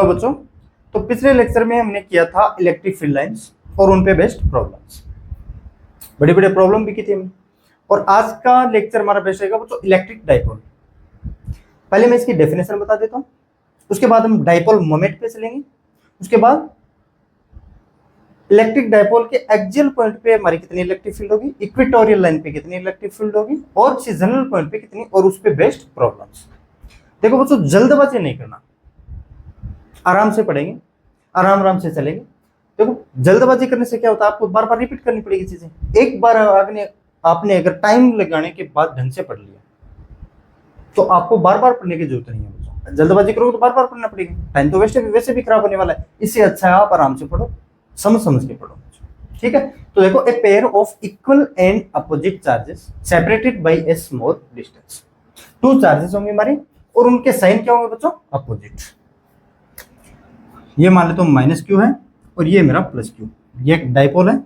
बच्चों, तो पिछले लेक्चर में हमने किया था इलेक्ट्रिक फील्ड लाइंस और उन पे बेस्ड प्रॉब्लम्स, बड़े बड़े प्रॉब्लम भी की थी हमने। और आज का लेक्चर हमारा बेस्ट रहेगा बच्चों इलेक्ट्रिक डाइपोल। पहले मैं इसकी डेफिनेशन बता देता हूँ, उसके बाद हम डाइपोल मोमेंट पे चलेंगे, उसके बाद इलेक्ट्रिक डाइपोल के एक्सियल पॉइंट पे हमारी कितनी इलेक्ट्रिक फील्ड होगी, इक्वेटोरियल लाइन पे कितनी इलेक्ट्रिक फील्ड होगी, और सीजनल पॉइंट पे कितनी, और उस पे बेस्ड प्रॉब्लम्स। देखो बच्चों, जल्दबाजी नहीं करना, आराम से पढ़ेंगे, आराम आराम से चलेंगे। देखो जल्दबाजी करने से क्या होता है, आपको बार बार रिपीट करनी पड़ेगी चीजें। एक बार आपने अगर टाइम लगाने के बाद ढंग से पढ़ लिया तो आपको बार बार पढ़ने की जरूरत नहीं है बच्चों। जल्दबाजी करोगे तो बार बार पढ़ना पड़ेगा, टाइम तो वैसे भी खराब होने वाला है। इससे अच्छा है आप आराम से पढ़ो, समझ के पढ़ो, ठीक है। तो देखो, a pair of equal and opposite charges separated by A small distance. Two charges होंगे हमारे और उनके साइन क्या होंगे बच्चों, अपोजिट। ये मान लेते हो माइनस क्यू है और ये मेरा प्लस क्यू, ये एक डाइपोल है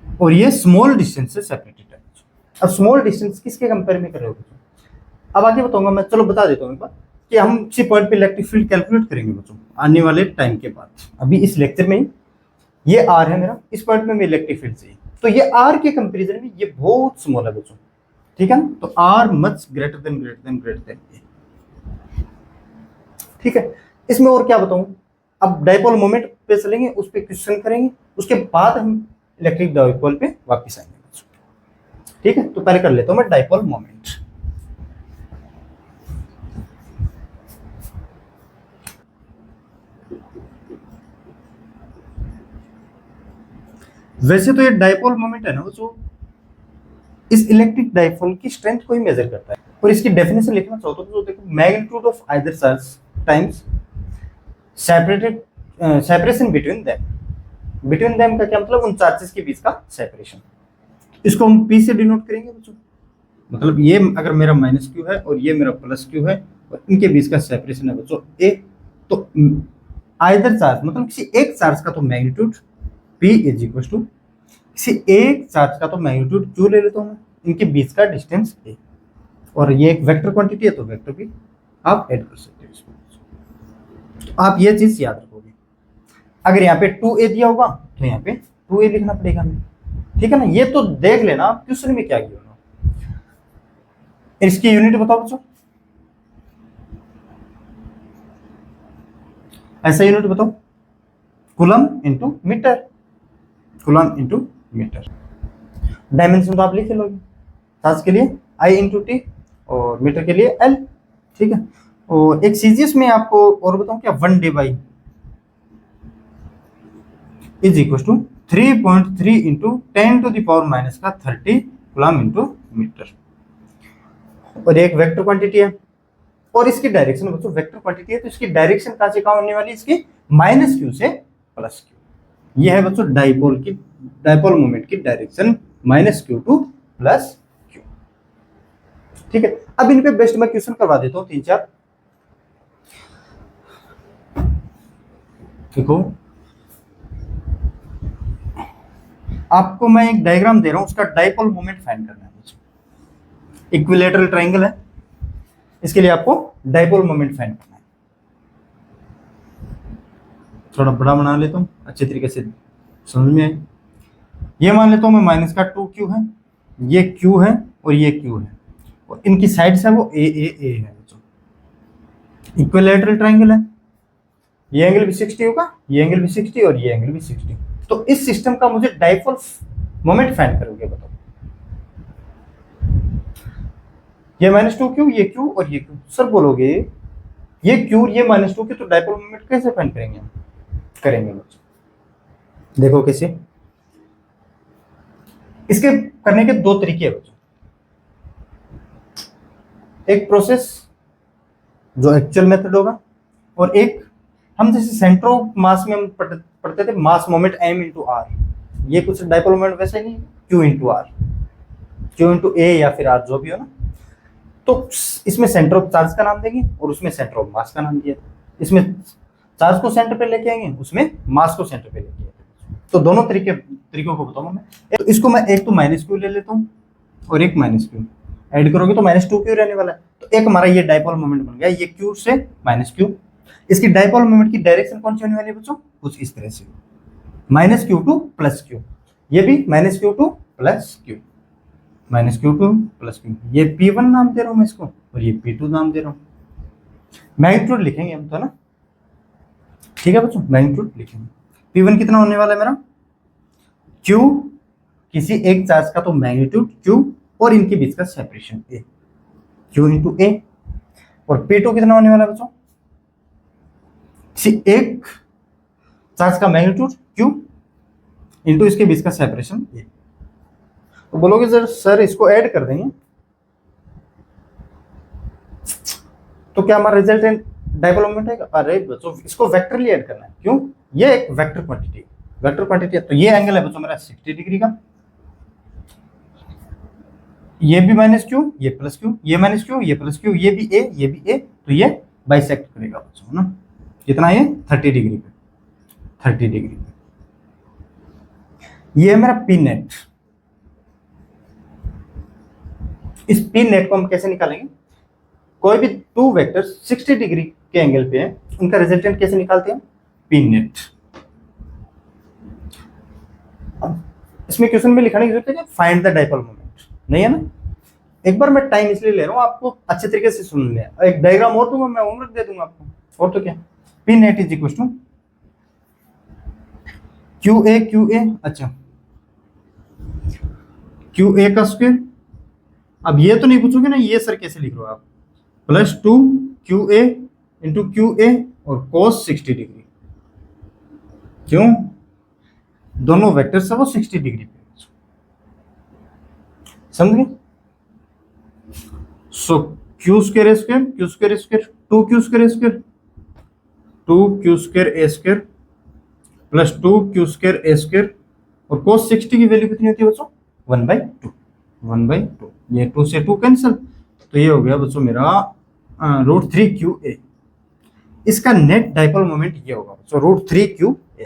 और ये स्मॉल डिस्टेंस से सेपरेटेड है। अब स्मॉल डिस्टेंस किसके कंपेयर में कर रहे हो बच्चों, अब आगे बताऊंगा मैं, चलो बता देता हूँ एक बार कि हम किसी पॉइंट पे इलेक्ट्रिक फील्ड कैलकुलेट करेंगे बच्चों आने वाले टाइम के बाद। अभी इस लेक्चर में ये आर है मेरा, इस पॉइंट में मैं इलेक्ट्रिक फील्ड चाहिए, तो ये आर के कंपेरिजन में ये बहुत स्मॉल है बच्चों, ठीक है ना। तो आर मच ग्रेटर देन ठीक है। इसमें और क्या बताऊं, अब डाइपोल मोमेंट पे चलेंगे, उस पे क्वेश्चन करेंगे, उसके बाद हम इलेक्ट्रिक डाइपोल पे वापस आएंगे बच्चों, ठीक है। तो पहले कर लेता हूं मैं डाइपोल मोमेंट। वैसे तो ये डाइपोल मोमेंट है ना जो इस इलेक्ट्रिक डाइपोल की स्ट्रेंथ को ही मेजर करता है। और इसकी डेफिनेशन लिखना चाहो तो देखो, magnitude of either charge times separation between them का क्या मतलब, उन चार्जेस के बीच का सेपरेशन। इसको हम पी से डिनोट करेंगे बच्चों, मतलब ये अगर मेरा माइनस क्यू है और ये मेरा प्लस क्यू है और इनके बीच का सेपरेशन है बच्चों ए, तो आइदर चार्ज मतलब किसी एक चार्ज का तो magnitude P is equal to किसी एक चार्ज का तो मैग्नीट्यूड Q ले लेता हूं मैं, इनके बीच का डिस्टेंस A, और ये एक वेक्टर क्वांटिटी है तो वेक्टर भी आप ऐड कर सकते हो इसमें। तो आप ये चीज याद रखोगे, अगर यहाँ पे 2A दिया होगा तो यहाँ पे 2A लिखना पड़ेगा हमें, ठीक है ना। ये तो देख लेना क्वेश्चन में क्या किया होगा। इसकी यूनिट बताओ बच्चों, ऐसा यूनिट बताओ, coulomb into metre, coulomb into metre. Dimension तो आप लिख लोगे, चार्ज के लिए I इंटू टी और मीटर के लिए L, ठीक है। और एक सीजीएस में आपको और बताऊं क्या, 1 debye is equal to 3.3 into 10 to the power minus का 30 कूलम इंटू मीटर। और एक वेक्टर क्वांटिटी है और इसकी डायरेक्शन बच्चों वेक्टर क्वांटिटी है, तो इसकी डायरेक्शन कहां से कहां होने वाली, इसकी माइनस क्यू से प्लस क्यू। ये है बच्चों डाइपोल मोमेंट की direction minus Q to plus Q, ठीक है। अब इन पे बेस्ट मैं क्वेश्चन करवा देता हूं 3-4। देखो आपको मैं एक डायग्राम दे रहा हूं, उसका डाइपोल मोमेंट फाइंड करना है। इक्विलेटरल ट्रायंगल है, इसके लिए आपको डाइपोल मोमेंट फाइंड करना है। थोड़ा बड़ा बना लेता हूं अच्छे तरीके से समझ में आए। ये मान लेता हूं मैं माइनस का 2Q है, ये Q है और ये Q है, और इनकी साइड्स है वो A है। इक्विलेटरल ट्रायंगल है, ये एंगल भी 60 होगा, ये एंगल भी 60 और ये एंगल भी 60। तो इस सिस्टम का मुझे डाइपोल मोमेंट फाइंड करोगे, बताओ। ये -2Q, ये Q और ये Q, सर बोलोगे ये Q और ये -2Q, तो डाइपोल मोमेंट कैसे फाइंड करेंगे हम? करेंगे बच्चों, देखो कैसे। इसके करने के 2 तरीके हैं बच्चों। एक प्रोसेस जो एक्चुअल मेथड होगा, और एक हम जैसे सेंटर ऑफ मास में हम पढ़ते थे mass moment m into R. ये कुछ डाइपोल मोमेंट वैसे नहीं, Q into R, Q into A या फिर R जो भी हो ना। तो इसमें सेंटर ऑफ चार्ज का नाम देंगे और उसमें सेंटर ऑफ मास का नाम दिया था। इसमें चार्ज को सेंटर पे लेके आएंगे, उसमें मास को सेंटर पे लेके आएंगे। तो दोनों तरीकों को बताऊंगा मैं। तो इसको मैं एक तो -Q ले लेता हूँ और एक -Q, ऐड करोगे तो -2q रहने वाला है। तो एक हमारा ये डाइपोल मोमेंट बन गया, ये q से -q। इसकी डाइपोल मोमेंट की डायरेक्शन कौन सी होने वाली है बच्चों? कुछ इस तरह से, -q टू +q। ये भी -q to +q, -q to +q। ये P1 नाम दे रहा हूं मैं इसको, और ये P2 नाम दे रहा हूं। मैग्नीट्यूड लिखेंगे हम तो ना, ठीक है बच्चों, मैग्नीट्यूड लिखेंगे। P1 कितना होने वाला है मेरा? Q, किसी एक चार्ज का तो मैग्नीट्यूड Q और इनके बीच का separation A, Q into A। और P2 कितना होने वाला है बच्चों? किसी एक चार्ज का मैग्नीट्यूड Q इंटू इसके बीच का सेपरेशन A। तो बोलोगे सर इसको ऐड कर देंगे तो क्या हमारा रिजल्टेंट डाइपोल मोमेंट है? अरे बच्चों इसको वेक्टरली ऐड करना है। क्यों? ये एक वेक्टर क्वांटिटी है। तो ये एंगल है बच्चों मेरा 60 डिग्री का, ये भी -q, ये +q, ये -q, ये +q, ये भी a, ये भी a। तो ये बाइसेक्ट करेगा बच्चों ना, कितना? ये 30 डिग्री पे, 30 डिग्री पे। ये है मेरा पी नेट। इस पी नेट को हम कैसे निकालेंगे? कोई भी टू वेक्टर्स 60 डिग्री के एंगल पे है, उनका रिजल्टेंट कैसे निकालते हैं? P net. अब इसमें क्वेश्चन में लिखने की जरूरत है कि फाइंड द डाइपोल मोमेंट, नहीं है ना। एक बार मैं टाइम इसलिए ले रहा हूं आपको अच्छे तरीके से सुन लें। एक डायग्राम और दूंगा मैं, होमवर्क दे दूंगा आपको, और तो क्या। P net is equal to QA, अच्छा QA का स्क्वायर। अब ये तो नहीं पूछोगे ना ये सर कैसे लिख रहे हो आप? +2 QA इंटू QA और cos 60 डिग्री। क्यों? दोनों वेक्टर सब वो 60 डिग्री पे, समझ गए? सो Q square A square, Q square A square, 2Q square A square, 2Q square A square plus 2Q square A square. और cos 60 की वैल्यू कितनी होती है बच्चों? 1/2, 1/2। ये 2 से 2 कैंसिल, तो ये हो गया बच्चों मेरा √3QA। इसका नेट डाइपोल मोमेंट ये होगा बच्चों √3QA।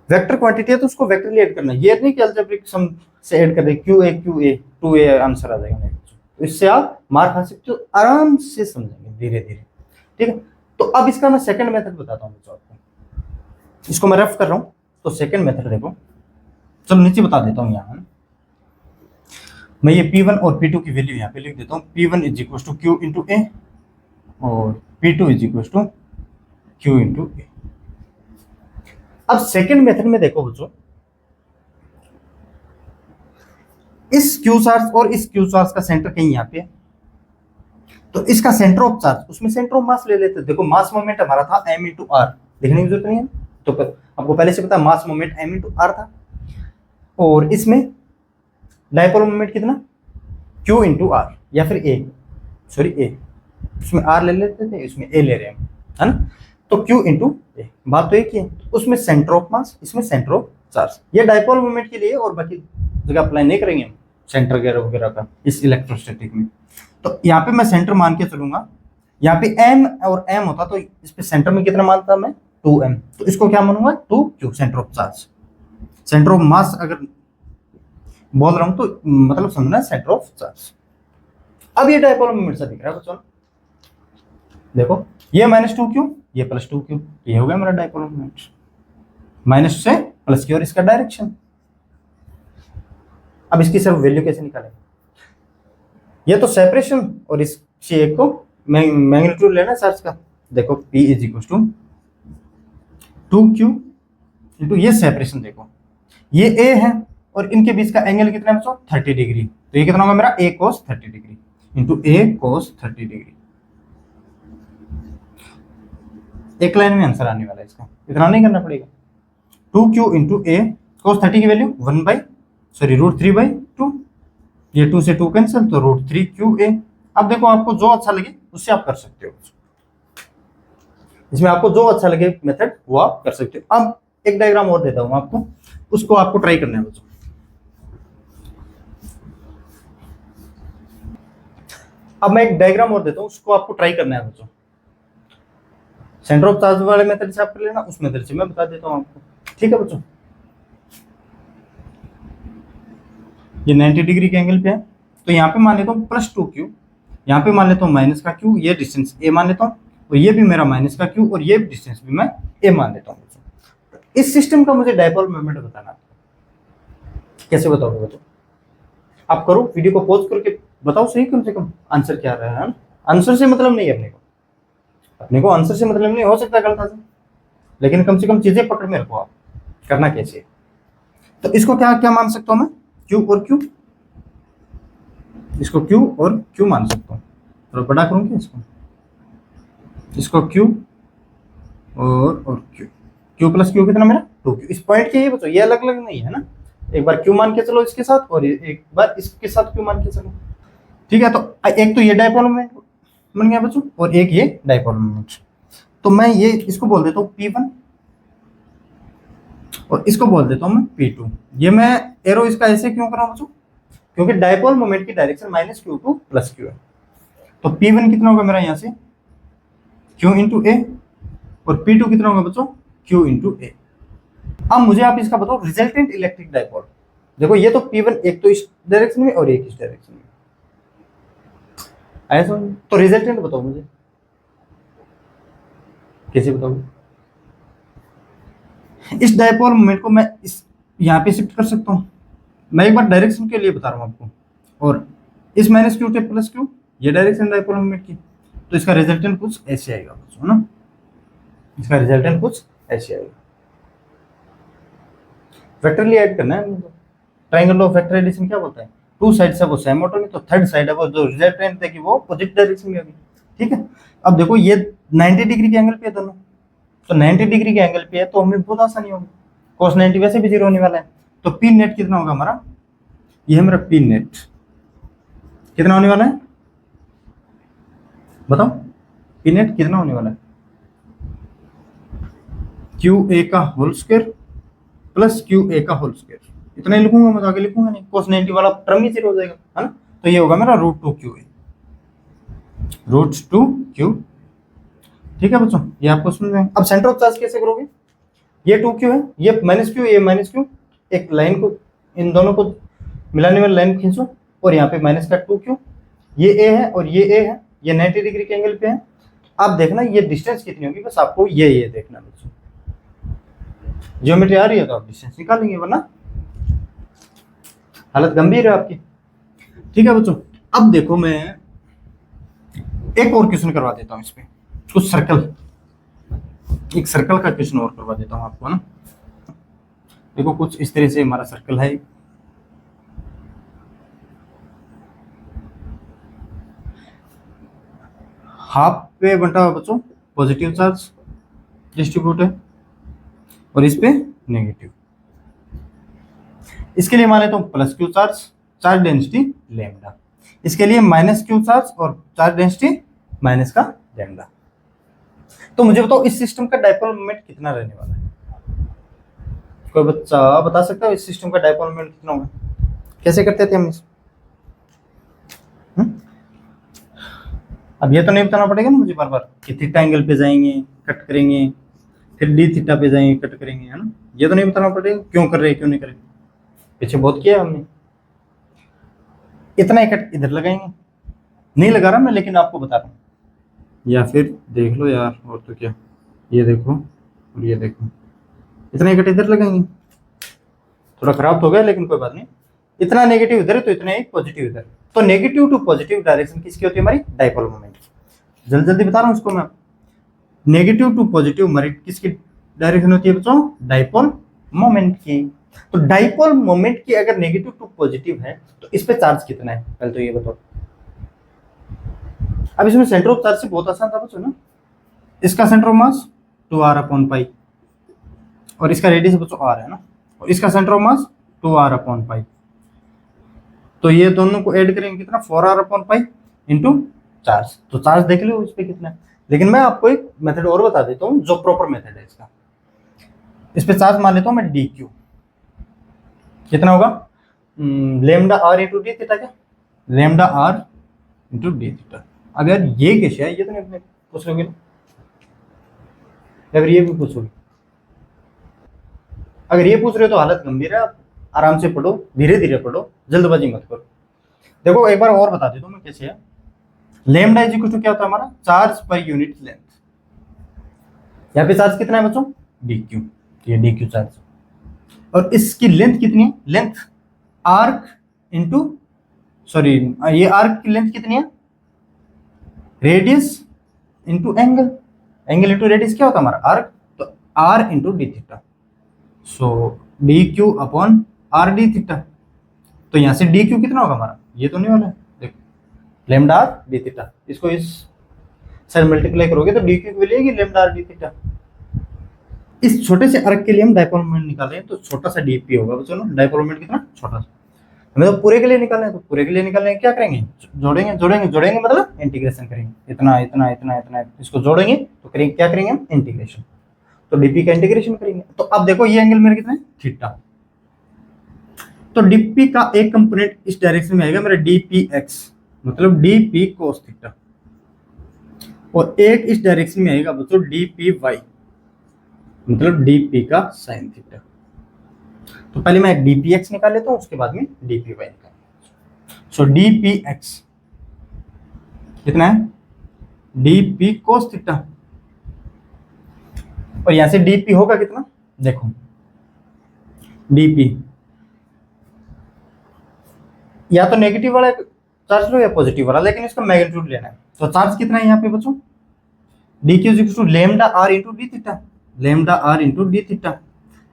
वेक्टर क्वांटिटी है तो उसको वेक्टरली ऐड करना है, ये नहीं कि अलजेब्रिक सम से ऐड कर दे QA 2A आंसर आ जाएगा। नहीं बच्चों, तो इससे आप मार खा सकते हो, आराम से समझेंगे धीरे धीरे, ठीक है। तो अब इसका मैं सेकंड मेथड बताता हूँ बच्चों आपको, इसको मैं रफ कर रहा हूँ। तो सेकंड मेथड देखो, चलो नीचे बता देता हूँ। यहाँ मैं ये P1 और P2 की वैल्यू यहाँ पे लिख देता हूँ। P1 is equal to Q into A और P2 is equal to Q into A। अब सेकेंड मेथड में देखो बच्चों, इस Q चार्ज और इस Q चार्ज का सेंटर कहीं यहाँ पे है, तो इसका सेंटर ऑफ चार्ज, उसमें सेंटर ऑफ मास ले लेते हैं। देखो मास मोमेंट हमारा था m इंटू आर, लिखने की जरूरत नहीं है, तो आपको पहले से पता mass moment m into R था। और इसमें डाइपोल मोमेंट कितना? Q इंटू आर, या फिर A, सॉरी A, इसमें R ले लेते थे, इसमें A ले रहे हैं, है ना। तो Q इंटू A, बात तो एक ही है। उसमें सेंटर ऑफ मास, इसमें सेंटर ऑफ चार्ज। ये डाइपोल मोमेंट के लिए, और बाकी जगह अप्लाई नहीं करेंगे हम सेंटर वगैरह का इस इलेक्ट्रोस्टैटिक में। तो यहाँ पे मैं सेंटर मान के चलूंगा, यहाँ पे M और M होता, तो इस पे सेंटर में कितना मानता मैं? 2M। तो इसको क्या मानूंगा? 2Q, centre of charge. Centre of mass अगर बोल रहा हूं तो मतलब समझना सेंटर ऑफ चार्ज। अब ये डाइपोल मोमेंट सा दिख रहा है बच्चों, देखो ये -2Q, ये +2Q, ये हो गया मेरा डाइपोल मोमेंट। माइनस से प्लस की और इसका डायरेक्शन। अब इसकी सब वैल्यू कैसे निकालेंगे? ये तो सेपरेशन, और इस एक को मैग्नीट्यूड लेना चार्ज का। देखो P is equal to 2Q into ये सेपरेशन, देखो ये A है और इनके बीच का एंगल कितना है बच्चों? 30 डिग्री। तो ये कितना होगा मेरा? A cos 30 degree into A cos 30 degree. एक लाइन में आंसर आने वाला है इसका, इतना नहीं करना पड़ेगा। 2Q इंटू A cos 30 की वैल्यू √3/2। ये 2 से 2 कैंसिल, तो √3QA। अब देखो आपको जो अच्छा लगे उससे आप कर सकते हो, इसमें आपको जो अच्छा लगे मेथड वो आप कर सकते हो। अब एक डायग्राम और देता हूं आपको, उसको आपको ट्राई करना है बच्चों। अब मैं एक डायग्राम और देता हूं, उसको आपको ट्राई करना है बच्चों। सेंटर ऑफ चार्ज वाले मेथड से आप कर लेना, उस मेथड से मैं बता देता हूं आपको, ठीक है बच्चों। ये 90 डिग्री के एंगल पे है, तो यहाँ पे मान लेता हूँ +2q, यहाँ पे मान लेता हूँ माइनस का q, ये डिस्टेंस a मान लेता हूँ, और ये भी मेरा माइनस का q, और ये डिस्टेंस भी मैं a मान लेता हूँ। इस सिस्टम का मुझे डायपोल मोमेंट बताना, कैसे बताओगे बच्चों? आप करो, वीडियो को पॉज करके बताओ सही, कम से कम आंसर क्या रहा है। आंसर से मतलब नहीं है अपने को आंसर से मतलब नहीं, हो सकता है गलत आंसर, लेकिन कम से कम चीजें पकड़ में रखो आप, करना कैसे। तो इसको क्या क्या मान सकता हूं मैं, क्यू और क्यू, इसको क्यू और क्यू मान सकता हूँ। थोड़ा बड़ा करूँ क्या इसको क्यू और क्यू प्लस क्यू कितना मेरा 2q। इस पॉइंट के ये बच्चों ये अलग अलग नहीं है ना, एक बार क्यू मान के चलो इसके साथ, और एक बार इसके साथ क्यू मान के चलो, ठीक है। तो एक तो ये डायपोल मोमेंट बन गया बच्चों, और एक ये डायपोल मोमेंट। तो मैं ये इसको बोल देता हूँ P1, और इसको बोल देता हूँ मैं P2। ये मैं एरो इसका ऐसे क्यों कर रहा हूँ बच्चों, क्योंकि डायपोल मोमेंट की डायरेक्शन -q2 + q है। तो P1 कितना होगा मेरा यहाँ से q इंटू ए, और P2 कितना होगा बच्चों q इंटू ए। अब मुझे आप इसका बताओ रिजल्टेंट इलेक्ट्रिक डायपोल। देखो ये तो P1 एक तो इस डायरेक्शन में और एक इस डायरेक्शन में आया समझ, तो रिजल्टेंट बताओ मुझे, कैसे बताओ? इस डायपोल मोमेंट को मैं इस यहाँ पे शिफ्ट कर सकता हूँ, मैं एक बार डायरेक्शन के लिए बता रहा हूँ आपको, और इस -q + q ये डायरेक्शन डायपोल मोमेंट की, तो इसका रिजल्टेंट कुछ ऐसे आएगा बच्चों ना, इसका रिजल्टेंट कुछ ऐसे आएगा। वेक्टरली ऐड करना है, ट्रायंगल ऑफ वेक्टर एडिशन क्या बोलता है, 2 साइड से वो सेम होटोमी, तो थर्ड साइड है वो जो रिजल्टेंट है कि वो अपोजिट डायरेक्शन में होगी, ठीक है। अब देखो ये 90 डिग्री के एंगल पे है दोनों, तो 90 डिग्री के एंगल पे है तो हमें बहुत आसानी होगी, cos 90 वैसे भी 0 होने वाला है, तो पी नेट कितना होगा हमारा, ये है मेरा पी नेट कितना होने वाला है, बताओ पी नेट कितना होने वाला है, QA का होल स्क्वायर + QA का होल स्क्वायर, इतना ही लिखूंगा मैं, तो आगे लिखूंगा नहीं, cos 90 वाला टर्म ही 0 हो जाएगा, है ना। तो ये होगा मेरा √2QA, √2Q, ठीक है बच्चों, ये आपको समझ में। अब सेंटर ऑफ चार्ज कैसे करोगे, ये 2Q है, ये -q, ये -q, एक लाइन को इन दोनों को मिलाने वाली लाइन खींचो, और यहाँ पे माइनस का 2Q, ये A है और ये A है, ये 90 डिग्री के एंगल पे है। आप देखना ये डिस्टेंस कितनी होगी, बस आपको ये देखना बच्चों, ज्योमेट्री आ रही है तो आप डिस्टेंस निकालेंगे, वरना हालत गंभीर है आपकी, ठीक है बच्चों। अब देखो मैं एक और क्वेश्चन करवा देता हूँ, इस पे कुछ सर्कल, एक सर्कल का क्वेश्चन और करवा देता हूँ आपको ना। देखो कुछ इस तरह से हमारा सर्कल है, हाफ पे बंटा हुआ बच्चों पॉजिटिव चार्ज डिस्ट्रीब्यूट है, और इस पे नेगेटिव। इसके लिए मान लेता हूँ +q charge, charge density lambda, इसके लिए -q चार्ज और चार्ज डेंसिटी माइनस का लैम्डा। तो मुझे बताओ इस सिस्टम का डायपोल मोमेंट कितना रहने वाला है, कोई बच्चा बता सकता है इस सिस्टम का डायपोल मोमेंट कितना होगा, कैसे करते थे हम इस? अब ये तो नहीं बताना पड़ेगा ना मुझे बार बार कि थीटा एंगल पे जाएंगे कट करेंगे, फिर डी थीटा पे जाएंगे कट करेंगे, है ना, ये तो नहीं बताना पड़ेगा क्यों कर रहे हैं क्यों नहीं कर रहे, पीछे बहुत किया हमने। इतना ही कट इधर लगाएंगे, नहीं लगा रहा मैं लेकिन आपको बता रहा हूँ, या फिर देख लो यार, और तो क्या, ये देखो और ये देखो, इतना ही कट इधर लगाएंगे, थोड़ा खराब तो हो गया लेकिन कोई बात नहीं, इतना नेगेटिव इधर है तो इतना ही पॉजिटिव इधर, तो नेगेटिव टू पॉजिटिव डायरेक्शन किसकी होती है, हमारी डायपोल मोमेंट। जल्दी जल्दी बता रहा हूँ इसको मैं, नेगेटिव टू पॉजिटिव हमारी किसकी डायरेक्शन होती है बच्चों, डायपोल मोमेंट की। तो डायपोल मोमेंट की अगर नेगेटिव टू पॉजिटिव है तो इस पे चार्ज कितना है, पहले तो ये बताओ। अब इसमें सेंटर ऑफ चार्ज से बहुत आसान था बच्चों ना, इसका सेंटर ऑफ मास 2r/π, और इसका रेडियस बच्चों r है ना, और इसका सेंटर ऑफ मास 2r/π, तो ये दोनों को ऐड करेंगे कितना 4r/π इंटू चार्ज, तो चार्ज देख लो इस पे कितना है। लेकिन मैं आपको एक मेथड और बता देता हूँ जो प्रॉपर मेथड है इसका, इस पे चार्ज मान लेता हूँ मैं dq, कितना होगा lambda r into D theta, क्या lambda r into D theta. अब यार ये कैसे है, ये तो नहीं अपने पूछ लोगे ना, अगर ये भी पूछोगे, अगर ये पूछ रहे हो तो हालत गंभीर है, आप आराम से पढ़ो, धीरे धीरे पढ़ो, जल्दबाजी मत करो। देखो एक बार और बता देता हूं मैं कैसे है। लेमडा इज इक्वल टू क्या होता है हमारा, चार्ज पर यूनिट लेंथ। यहाँ पे चार्ज कितना है बच्चों, dq, ये dq चार्ज, और इसकी लेंथ कितनी है, लेंथ आर्क इंटू, सॉरी ये आर्क की लेंथ कितनी है, radius into angle, angle into radius क्या होता है हमारा आर्क, तो R into D theta, so D Q upon R D theta. तो यहां से डी क्यू कितना होगा हमारा, ये तो नहीं वाला है, देखो लेमडा आर डी थीटा, इसको इस साइड मल्टीप्लाई करोगे तो डी क्यू की वैल्यू आएगी लेमडा आर डी थीटा। इस छोटे से आर्क के लिए हम डायपोल मोमेंट निकालें तो छोटा सा डीपी होगा बच्चों ना, डायपोल मोमेंट कितना छोटा सा, हमें तो पूरे के लिए निकालना है, तो पूरे के लिए निकालने क्या करेंगे, जोड़ेंगे जोड़ेंगे जोड़ेंगे मतलब इंटीग्रेशन करेंगे, इतना इतना इतना इतना इसको जोड़ेंगे तो करेंगे क्या करेंगे हम, इंटीग्रेशन, तो डीपी का इंटीग्रेशन करेंगे। तो अब देखो ये एंगल मेरा कितना है, थीटा, तो डीपी का एक कंपोनेंट इस डायरेक्शन में आएगा मेरा डीपी एक्स, मतलब डीपी कोस थीटा, और एक इस डायरेक्शन में आएगा बच्चों डीपी वाई, मतलब डीपी का साइन थीटा। तो पहले मैं डीपी एक्स निकाल लेता हूं, उसके बाद में डीपी वाई निकाल। सो डीपी एक्स कितना है, डीपी कोस थीटा, और यहां से डीपी होगा कितना, देखो डीपी या तो नेगेटिव वाला चार्ज लो या पॉजिटिव वाला, लेकिन इसका मैग्नीट्यूड लेना है। तो चार्ज कितना है यहाँ पे बच्चों, D Q equal to lambda R into D theta, lambda R into D theta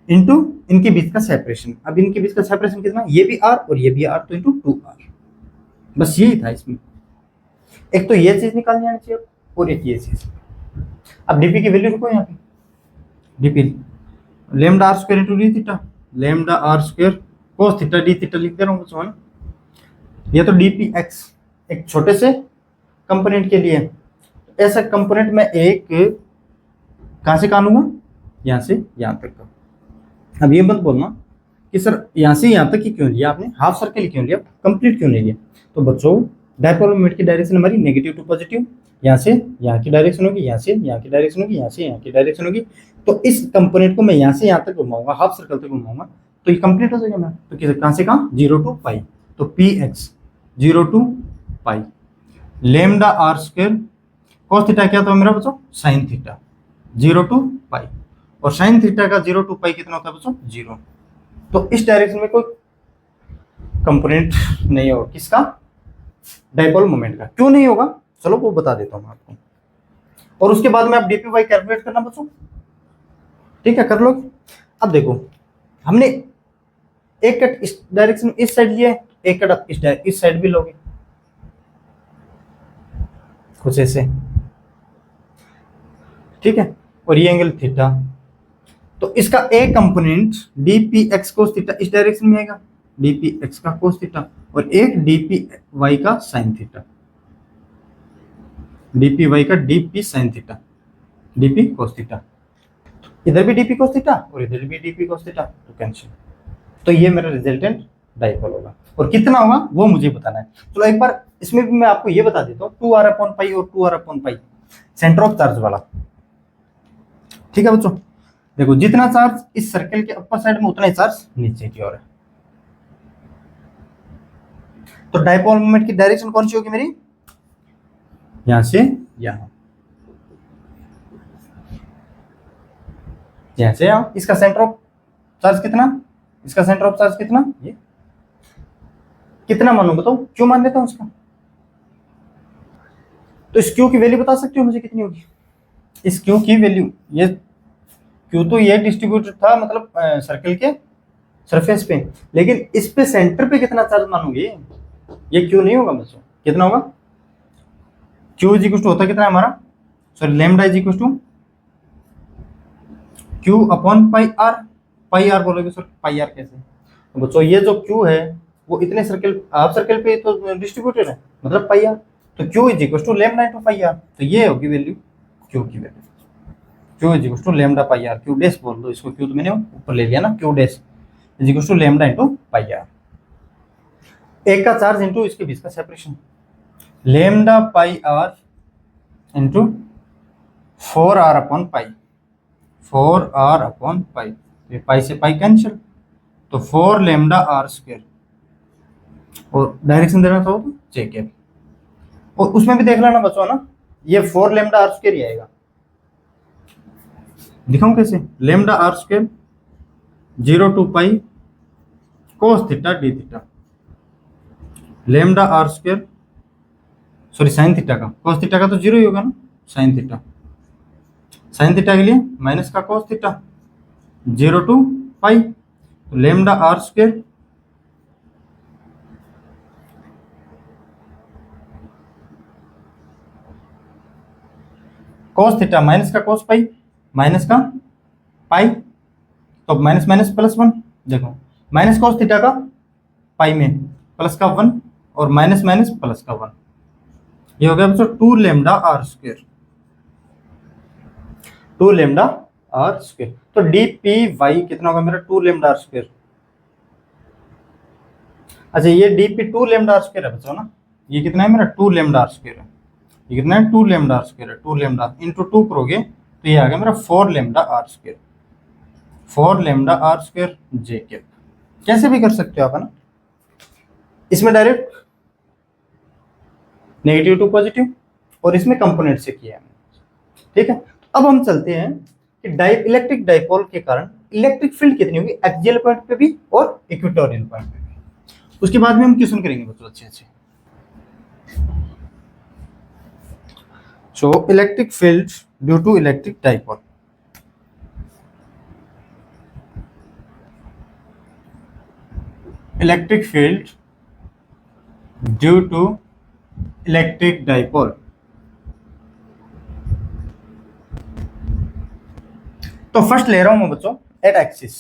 into इनके बीच का सेपरेशन। अब इनके बीच का सेपरेशन कितना, ये भी आर और ये भी आर, तो इंटू 2r, बस यही था इसमें। एक तो ये चीज निकालनी आनी चाहिए और एक ये चीज। अब डीपी की वैल्यू रखो यहाँ पे, D P lambda R square into D theta, lambda R square cos theta D theta लिख दे रहा हूँ बच्चों, ये तो डीपी एक्स एक छोटे से कंपोनेंट के लिए। ऐसा कंपोनेंट में एक कहां से कहां लूंगा, यहां से यहां तक का। अब ये मत बोलना कि सर यहां से यहां तक ही क्यों लिया आपने, हाफ सर्कल क्यों लिया, कंप्लीट क्यों नहीं लिया। तो बच्चों डायपोल मोमेंट की डायरेक्शन हमारी नेगेटिव टू पॉजिटिव, यहाँ से यहाँ की डायरेक्शन होगी, यहाँ से यहाँ की डायरेक्शन होगी, यहाँ से यहाँ की डायरेक्शन होगी। तो इस कंपोनेंट को मैं यहाँ से यहाँ तक घुमाऊंगा, हाफ सर्कल तक घुमाऊंगा, तो ये कंप्लीट हो जाएगा। मैं तो कहां से कहां, 0 टू पाई, तो P X 0 to pi lambda R square cos theta क्या था मेरा बच्चों, साइन थीटा 0 टू पाई, और साइन थीटा का 0 टू पाई कितना होता है बच्चों, 0। तो इस डायरेक्शन में कोई कंपोनेंट नहीं होगा, किसका, डायपोल मोमेंट का। क्यों नहीं होगा, चलो वो बता देता हूं आपको, और उसके बाद में आप डीपी वाई कैलकुलेट करना बच्चों, ठीक है कर लो। अब देखो हमने एक कट इस डायरेक्शन इस साइड लिया है, एक कट आप इस साइड भी लोगे कुछ ऐसे, ठीक है, और ये एंगल थीटा। तो इसका एक component DP x cos theta इस डायरेक्शन में आएगा, डीपी एक्स का कोस थीटा, और एक डीपी वाई का साइन थीटा, डीपी वाई का DP sine theta, DP cos theta. इधर भी डीपी कोस थीटा और इधर भी डीपी कोस थीटा, तो कैंसिल। तो ये मेरा रिजल्टेंट डायपोल होगा, और कितना होगा वो मुझे बताना है। चलो एक बार इसमें भी मैं आपको ये बता देता हूँ, 2r अपॉन पाई और 2r upon pi centre of charge वाला, ठीक है बच्चों। देखो जितना चार्ज इस सर्कल के अपर साइड में उतना ही चार्ज नीचे की ओर है। तो डायपोल मोमेंट की डायरेक्शन कौन सी होगी मेरी, यहां से यहां, यहां से यहां। इसका सेंटर ऑफ चार्ज कितना, इसका सेंटर ऑफ चार्ज कितना, ये कितना मानू बताओ, क्यों मान लेता हूं उसका। तो इस क्यू की वैल्यू बता सकते हो मुझे कितनी होगी, इस क्यू की वैल्यू, ये क्यू तो ये डिस्ट्रीब्यूटेड था मतलब सर्कल के सरफेस पे, लेकिन इस पे सेंटर पे कितना चार्ज मानोगे, ये क्यू नहीं होगा बच्चों, कितना होगा, क्यू इज इक्वल टू होता कितना है हमारा, sorry lambda is equal to Q upon pi R बोलोगे सर, पाई आर कैसे, तो बच्चों ये जो क्यू है वो इतने सर्कल हाफ सर्कल पे तो डिस्ट्रीब्यूटेड है, मतलब पाई आर। तो Q is equal to lambda into pi R, तो ये होगी वैल्यू क्यू की value, Q is equal to lambda pi R, Q dash बोल दो इसको, क्यू तो मैंने ऊपर ले लिया ना, Q dash is equal to lambda into pi R. एक का चार्ज इनटू इसके बीच का separation, lambda pi R into 4r upon pi, 4r upon pi, ये पाई से पाई कैंसिल, तो 4 लेमडा आर स्क्वायर और डायरेक्शन देना चाहो तो जे कैप। और उसमें भी देख लेना बच्चों ना, ये 4 लैम्डा आर स्क्वायर ही आएगा। दिखाऊं कैसे? Lambda R square 0 to pi cos theta D theta, lambda R square sorry sine theta का, कोस थीटा का तो 0 ही होगा ना, साइन थीटा, साइन थीटा के लिए माइनस का कोस थीटा 0 टू पाई, तो lambda R square cos theta minus का कोस पाई माइनस का पाई, तो माइनस माइनस प्लस 1, देखो माइनस कोस थीटा का पाई में प्लस का 1 और माइनस माइनस प्लस का 1, ये हो गया बच्चों 2 lambda R square, 2 lambda R square. तो डी पी वाई कितना होगा मेरा? 2 लैम्डा आर स्क्वायर। अच्छा ये D P 2 lambda R square है बच्चों ना, ये कितना है मेरा? 2 लैम्डा आर स्क्वायर है। ये कितना है? 2 लैम्डा आर स्क्वायर है। 2 लैम्डा इंटू 2 करोगे तो ये आ गया मेरा 4 lambda R square, 4 lambda R square J cap. कैसे भी कर सकते हो आप, है ना। इसमें डायरेक्ट नेगेटिव टू पॉजिटिव और इसमें कंपोनेंट से किया है, ठीक है। अब हम चलते हैं कि इलेक्ट्रिक डाइपोल के कारण इलेक्ट्रिक फील्ड कितनी होगी एक्सियल पॉइंट पे भी और इक्वेटोरियल पॉइंट पे भी। उसके बाद में हम क्वेश्चन करेंगे बच्चों अच्छे अच्छे। So electric field due to electric dipole. Electric field due to electric dipole. तो फर्स्ट ले रहा हूं मैं बच्चों एट एक्सिस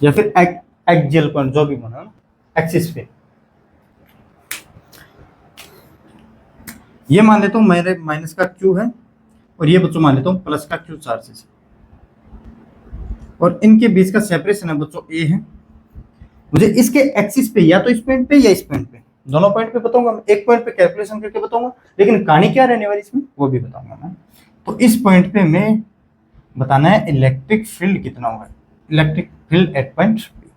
या फिर एक्सियल पॉइंट, जो भी बना ना, एक्सिस पे। ये मान लेता हूं मेरे माइनस का क्यू है और ये बच्चों मान लेता हूं प्लस का क्यू चार्जेस, और इनके बीच का सेपरेशन है बच्चों ए है। मुझे इसके एक्सिस पे या तो इस पॉइंट पे या इस पॉइंट पे, दोनों पॉइंट पे बताऊंगा। एक पॉइंट पे कैलकुलेशन करके बताऊंगा, लेकिन कहानी क्या रहने वाली इसमें वो भी बताऊंगा मैं। तो इस पॉइंट पे मैं बताना है इलेक्ट्रिक फील्ड कितना होगा, electric field at point B.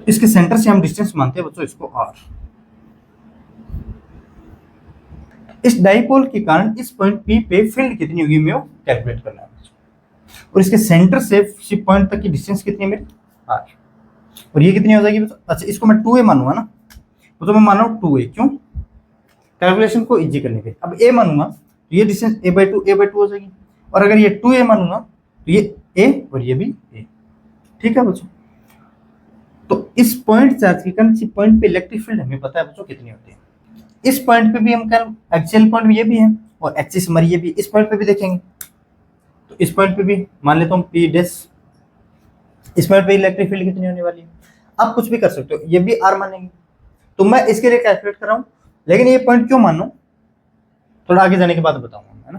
इसके सेंटर से हम डिस्टेंस मानते हैं बच्चों इसको आर। इस डाइपोल के कारण इस पॉइंट पी पे फील्ड कितनी होगी मैं कैलकुलेट करना है, और इसके सेंटर से इसी पॉइंट तक की डिस्टेंस कितनी है मेरी आर, और ये कितनी हो जाएगी? अच्छा इसको मैं 2a मानूंगा ना, तो मैं मान रहा हूँ 2a, क्यों? कैलकुलेशन को इजी करने के। अब a मानूंगा तो ये डिस्टेंस a/2 हो जाएगी, और अगर ये 2a मानूंगा तो ये a और ये भी a, ठीक है बच्चों। तो इस पॉइंट चार्ज के कारण इसी पॉइंट पे इलेक्ट्रिक फील्ड हमें पता है बच्चों कितनी होती है। इस पॉइंट पे भी हम कर एक्सियल पॉइंट ये भी है और एक्सिस हमारी ये भी, इस पॉइंट पे भी देखेंगे। तो इस पॉइंट पे भी मान लेता हूँ P डैश, इस पॉइंट पे इलेक्ट्रिक फील्ड कितनी होने वाली है। आप कुछ भी कर सकते हो, ये भी R मानेंगे। तो मैं इसके लिए कैलकुलेट कर रहा हूँ, लेकिन ये पॉइंट क्यों मानूं थोड़ा आगे जाने के बाद बताऊंगा, है ना।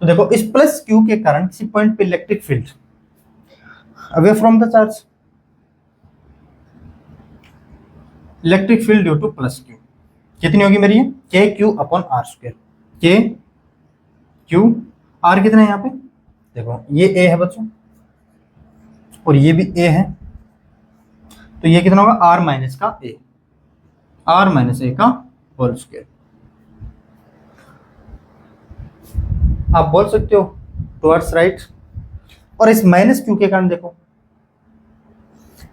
तो देखो इस प्लस क्यू के कारण इसी पॉइंट पे electric field away from the charge, electric field due to plus Q कितनी होगी मेरी? के क्यू अपॉन आर स्क्वायर। के क्यू आर कितना है यहाँ पे? देखो ये ए है बच्चों और ये भी ए है, तो ये कितना होगा? आर माइनस का ए, आर माइनस ए का होल स्क्वायर। आप बोल सकते हो टुवर्ड्स राइट। और इस माइनस क्यू के कारण देखो,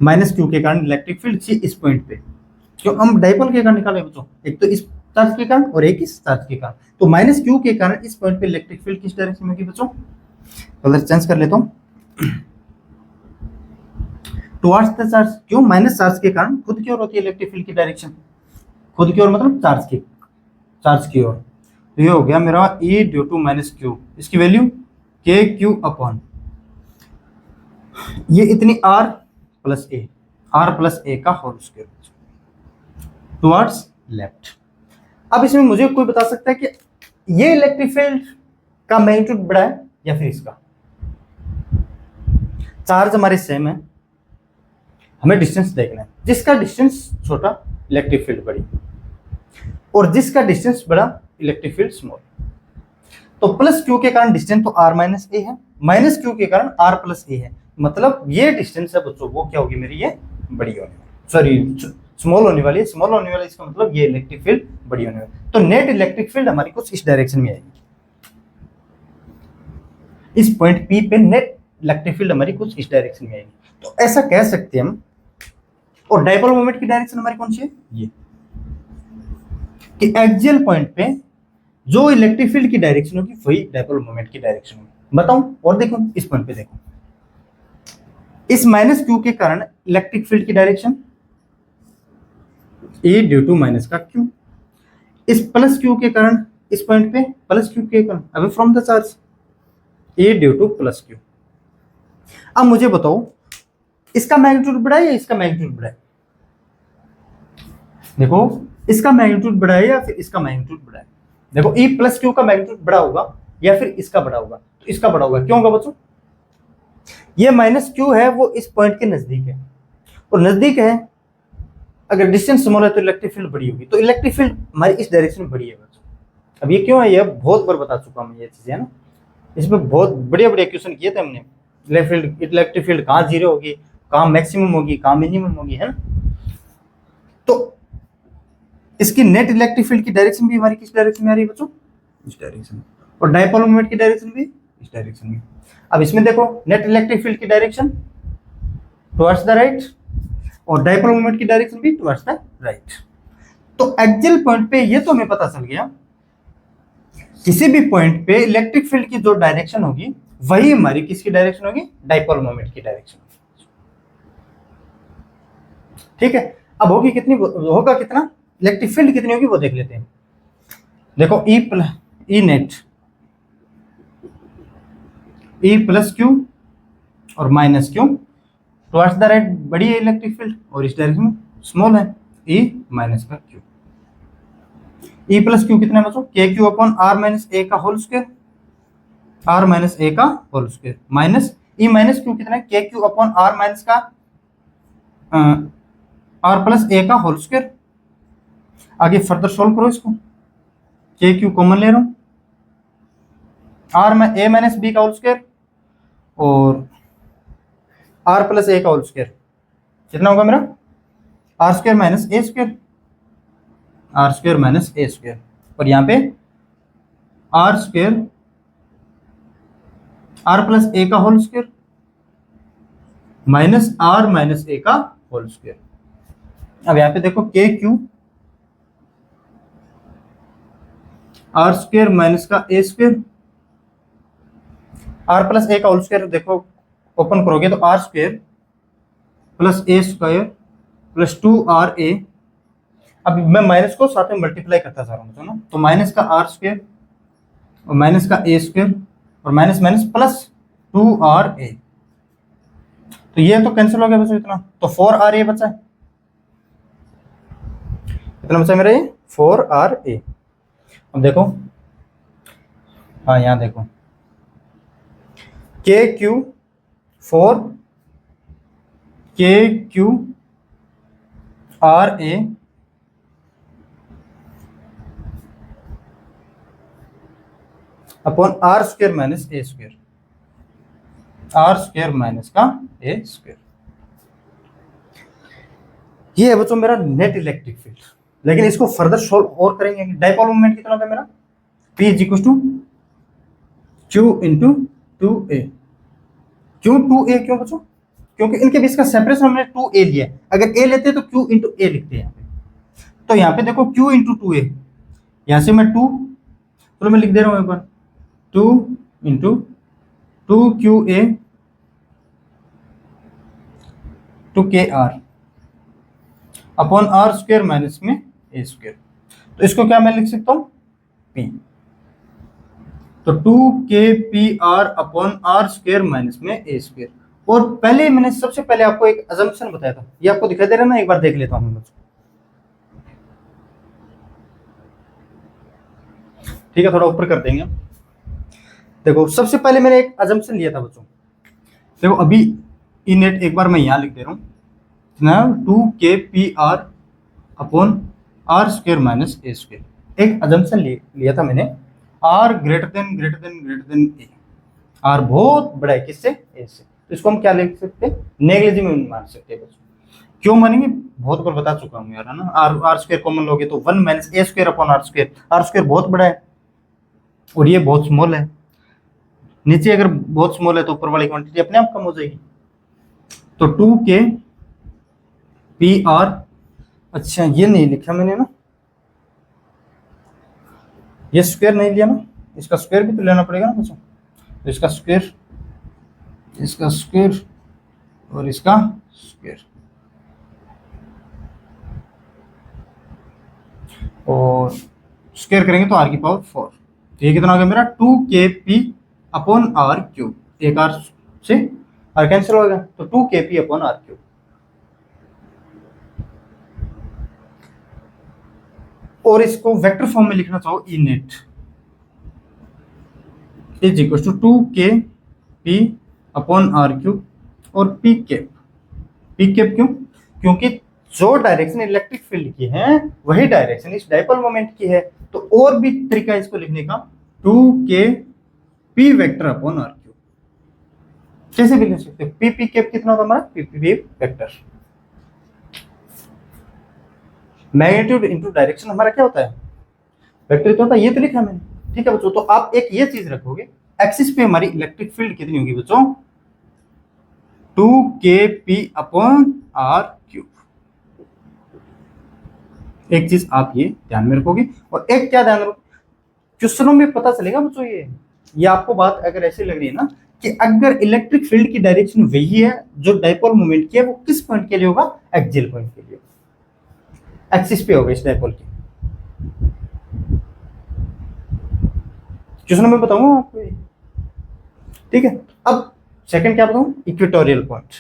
माइनस क्यू के कारण इलेक्ट्रिक फील्ड इस पॉइंट पे, क्यों हम डाइपोल के कारण निकाले बच्चों, एक तो इस चार्ज के कारण और एक इस चार्ज के कारण। तो माइनस क्यू के कारण इस पॉइंट पे इलेक्ट्रिक फील्ड किस डायरेक्शन में होगी बच्चों? कलर चेंज कर लेता हूँ, टुवर्ड्स द चार्ज। क्यों? माइनस चार्ज के कारण खुद की ओर होती है इलेक्ट्रिक फील्ड की डायरेक्शन, खुद की ओर मतलब चार्ज की ओर। तो ये हो गया मेरा E due to minus Q, इसकी वैल्यू के क्यू अपॉन ये इतनी R प्लस ए का होल स्क्वायर टुवर्ड्स लेफ्ट। अब इसमें मुझे कोई बता सकता है कि ये इलेक्ट्रिक फील्ड का मैग्नीट्यूड बड़ा है या फिर इसका? चार्ज हमारे सेम है, हमें डिस्टेंस देखना है। जिसका डिस्टेंस छोटा इलेक्ट्रिक फील्ड बड़ी, और जिसका डिस्टेंस बड़ा इलेक्ट्रिक फील्ड स्मॉल। तो प्लस क्यू के कारण डिस्टेंस तो r माइनस ए है, माइनस क्यू के कारण r प्लस ए है। मतलब ये डिस्टेंस है बच्चों, वो क्या होगी मेरी, ये बड़ी होने वाली, सॉरी स्मॉल होने वाली है। स्मॉल होने वाली इसका मतलब ये इलेक्ट्रिक फील्ड बड़ी होने वाली। तो नेट इलेक्ट्रिक फील्ड हमारी कुछ इस डायरेक्शन में आएगी, इस पॉइंट पी पे नेट इलेक्ट्रिक फील्ड हमारी कुछ इस डायरेक्शन में आएगी। तो ऐसा कह सकते हैं हम। और डाइपोल मोमेंट की डायरेक्शन हमारी कौन सी है, ये कि एक्सियल पॉइंट पे जो इलेक्ट्रिक फील्ड की डायरेक्शन होगी वही डाइपोल मोमेंट की डायरेक्शन होगी। बताऊं, और देखो इस पॉइंट पे देखो, इस माइनस क्यू के कारण इलेक्ट्रिक फील्ड की direction A due to minus का क्यू, इस प्लस क्यू के कारण इस पॉइंट पे प्लस क्यू के कारण away from the charge A due to plus Q. अब मुझे बताओ इसका मैग्नीट्यूड बड़ा है या इसका मैग्नीट्यूड बड़ा है? देखो इसका मैग्नीट्यूड बड़ा है या फिर इसका मैग्नीट्यूड बड़ा है? देखो ई प्लस क्यू का मैग्नीट्यूड बड़ा होगा या फिर इसका बड़ा होगा? तो इसका बड़ा होगा। क्यों होगा बच्चों? ये माइनस क्यू है वो इस पॉइंट के नजदीक है, और नजदीक है अगर डिस्टेंस स्मॉल है तो इलेक्ट्रिक फील्ड बड़ी होगी। तो इलेक्ट्रिक फील्ड हमारी इस डायरेक्शन में बड़ी है बच्चों। अब ये क्यों है, ये बहुत बार बता चुका हूं ये चीजें, है ना। इसमें बहुत बढ़िया बढ़िया क्वेश्चन किए थे हमने। इलेक्ट्रिक फील्ड कहाँ जीरो होगी, कहाँ मैक्सिमम होगी, कहाँ मिनिमम होगी, है ना। तो इसकी नेट इलेक्ट्रिक फील्ड की डायरेक्शन भी हमारी किस डायरेक्शन में आ रही है बच्चों? इस डायरेक्शन में। और डाइपोल मोमेंट की डायरेक्शन भी इस डायरेक्शन में। अब इसमें देखो नेट इलेक्ट्रिक फील्ड की डायरेक्शन टुवर्ड्स द राइट और डाइपोल मोमेंट की डायरेक्शन भी टुवर्ड्स द राइट। तो एक्सियल पॉइंट पे ये तो हमें पता चल गया, किसी भी पॉइंट पे इलेक्ट्रिक फील्ड की जो डायरेक्शन होगी वही हमारी किसकी डायरेक्शन होगी? डाइपोल मोमेंट की डायरेक्शन। ठीक है, अब होगी कितनी, होगा कितना, इलेक्ट्रिक फील्ड कितनी होगी वो देख लेते हैं। देखो E net E plus Q और minus Q towards the right बड़ी है इलेक्ट्रिक फील्ड और इस डायरेक्शन में स्मॉल है ई माइनस का क्यू। ई प्लस क्यू कितना है बच्चों? K Q upon are minus A का whole square, are minus A का whole square minus E minus Q कितना है? के क्यू अपॉन आर माइनस का आर प्लस ए का होल स्क्वायर। आगे फर्दर सोल्व करो इसको, के क्यू कॉमन ले रहा हूं, आर में ए माइनस बी का होल स्क्वायर और आर प्लस ए का होल स्क्वायर कितना होगा मेरा? R square minus A square, R square minus A square. और यहाँ पे R square R plus A का whole square minus R minus A का होल स्क्वायर। अब यहाँ पे देखो के क्यू आर स्क्वायर माइनस का A square, R plus A का होल स्क्वायर देखो ओपन करोगे तो R square plus A square plus 2RA। अब मैं माइनस को साथ में मल्टीप्लाई करता जा रहा हूँ ना, तो माइनस का आर स्क्वायर और माइनस का ए स्क्वायर और माइनस माइनस प्लस 2RA। तो ये तो कैंसिल हो गया बच्चों इतना, तो 4RA बचा है। कितना बचा मेरा? ये 4RA। अब देखो, हाँ यहाँ देखो के Q 4 K Q R A upon R square minus A square, R square minus का ए स्क्वायर। ये है बच्चों मेरा नेट इलेक्ट्रिक फील्ड। लेकिन इसको फर्दर सोल्व और करेंगे। डाइपोल मोमेंट कितना था मेरा? P is equal to Q into 2A। क्यों 2A? क्यों बच्चों? क्योंकि इनके बीच का सेपरेशन हमने 2A लिया है। अगर A लेते तो Q इंटू A लिखते हैं यहाँ पे। तो यहाँ पे देखो Q इंटू 2A, यहाँ से मैं 2, चलो मैं लिख दे रहा हूँ एक बार, 2 into 2QA two KR upon R square minus में ए स्क्वायर। तो इसको क्या मैं लिख सकता हूँ? P। तो 2KPR upon R square minus में ए स्क्वायर। और पहले मैंने सबसे पहले आपको एक अजम्पशन बताया था, ये आपको दिखाई दे रहा है ना, एक बार देख लेता हूँ बच्चों। ठीक है, थोड़ा ऊपर कर देंगे। देखो सबसे पहले मैंने एक अजम्पशन लिया था बच्चों। देखो अभी ई नेट एक बार मैं यहाँ लिख दे रहा हूँ ना, 2KPR upon R square minus A square. एक अजम्पशन लिया था मैंने, R greater than A. R बहुत बड़ा है किससे? ए से। तो इसको हम क्या लिख सकते हैं, नेग्लिजिबल मान सकते हैं बच्चों। क्यों मानेंगे, बहुत बार बता चुका हूँ यार, है ना। आर स्क्वायर कॉमन लोगे तो 1 minus A square upon R square. R square बहुत बड़ा है और ये बहुत स्मॉल है, नीचे अगर बहुत स्मॉल है तो ऊपर वाली क्वांटिटी अपने आप कम हो जाएगी। तो 2k पी आर, अच्छा ये नहीं लिखा मैंने ना, ये स्क्वायर नहीं लिया ना, इसका स्क्वायर भी तो लेना पड़ेगा ना बच्चों। तो इसका स्क्वायर, इसका स्क्वायर और इसका स्क्वायर, और स्क्वायर करेंगे तो आर की पावर 4। तो ये कितना हो गया मेरा 2kp अपॉन आर क्यूब। एक आर से आर कैंसिल हो गया, तो 2kp अपॉन आर क्यूब। और इसको वेक्टर फॉर्म में लिखना चाहो, E net is equal to 2kp upon R cube और पी कैप। पी कैप क्यों, क्योंकि जो डायरेक्शन इलेक्ट्रिक फील्ड की है वही डायरेक्शन इस डाइपोल मोमेंट की है। तो और भी तरीका है इसको लिखने का, 2kp vector upon R cube. कैसे भी लिख सकते हो, पी कैप कितना होगा हमारा, P vector. Magnitude into direction हमारा क्या होता है, वेक्टर तो होता है, ये तो लिखा है मैंने। ठीक है बच्चों, तो आप एक ये चीज रखोगे, एक्सिस पे हमारी इलेक्ट्रिक फील्ड कितनी होगी बच्चों, 2kp अपॉन आर क्यूब। एक चीज आप ये ध्यान में रखोगे, और एक क्या ध्यान रखो, क्वेश्चनों में पता चलेगा बच्चों, ये आपको बात अगर ऐसी लग रही है ना कि अगर इलेक्ट्रिक फील्ड की डायरेक्शन वही है जो डाइपोल मोमेंट की है, वो किस पॉइंट के लिए होगा, एक्सियल पॉइंट के लिए, एक्सिस पे होगा इस डाइपोल की। क्वेश्चन में बताऊंगा आपको ये, ठीक है। अब सेकंड क्या बताऊं, इक्वेटोरियल पॉइंट।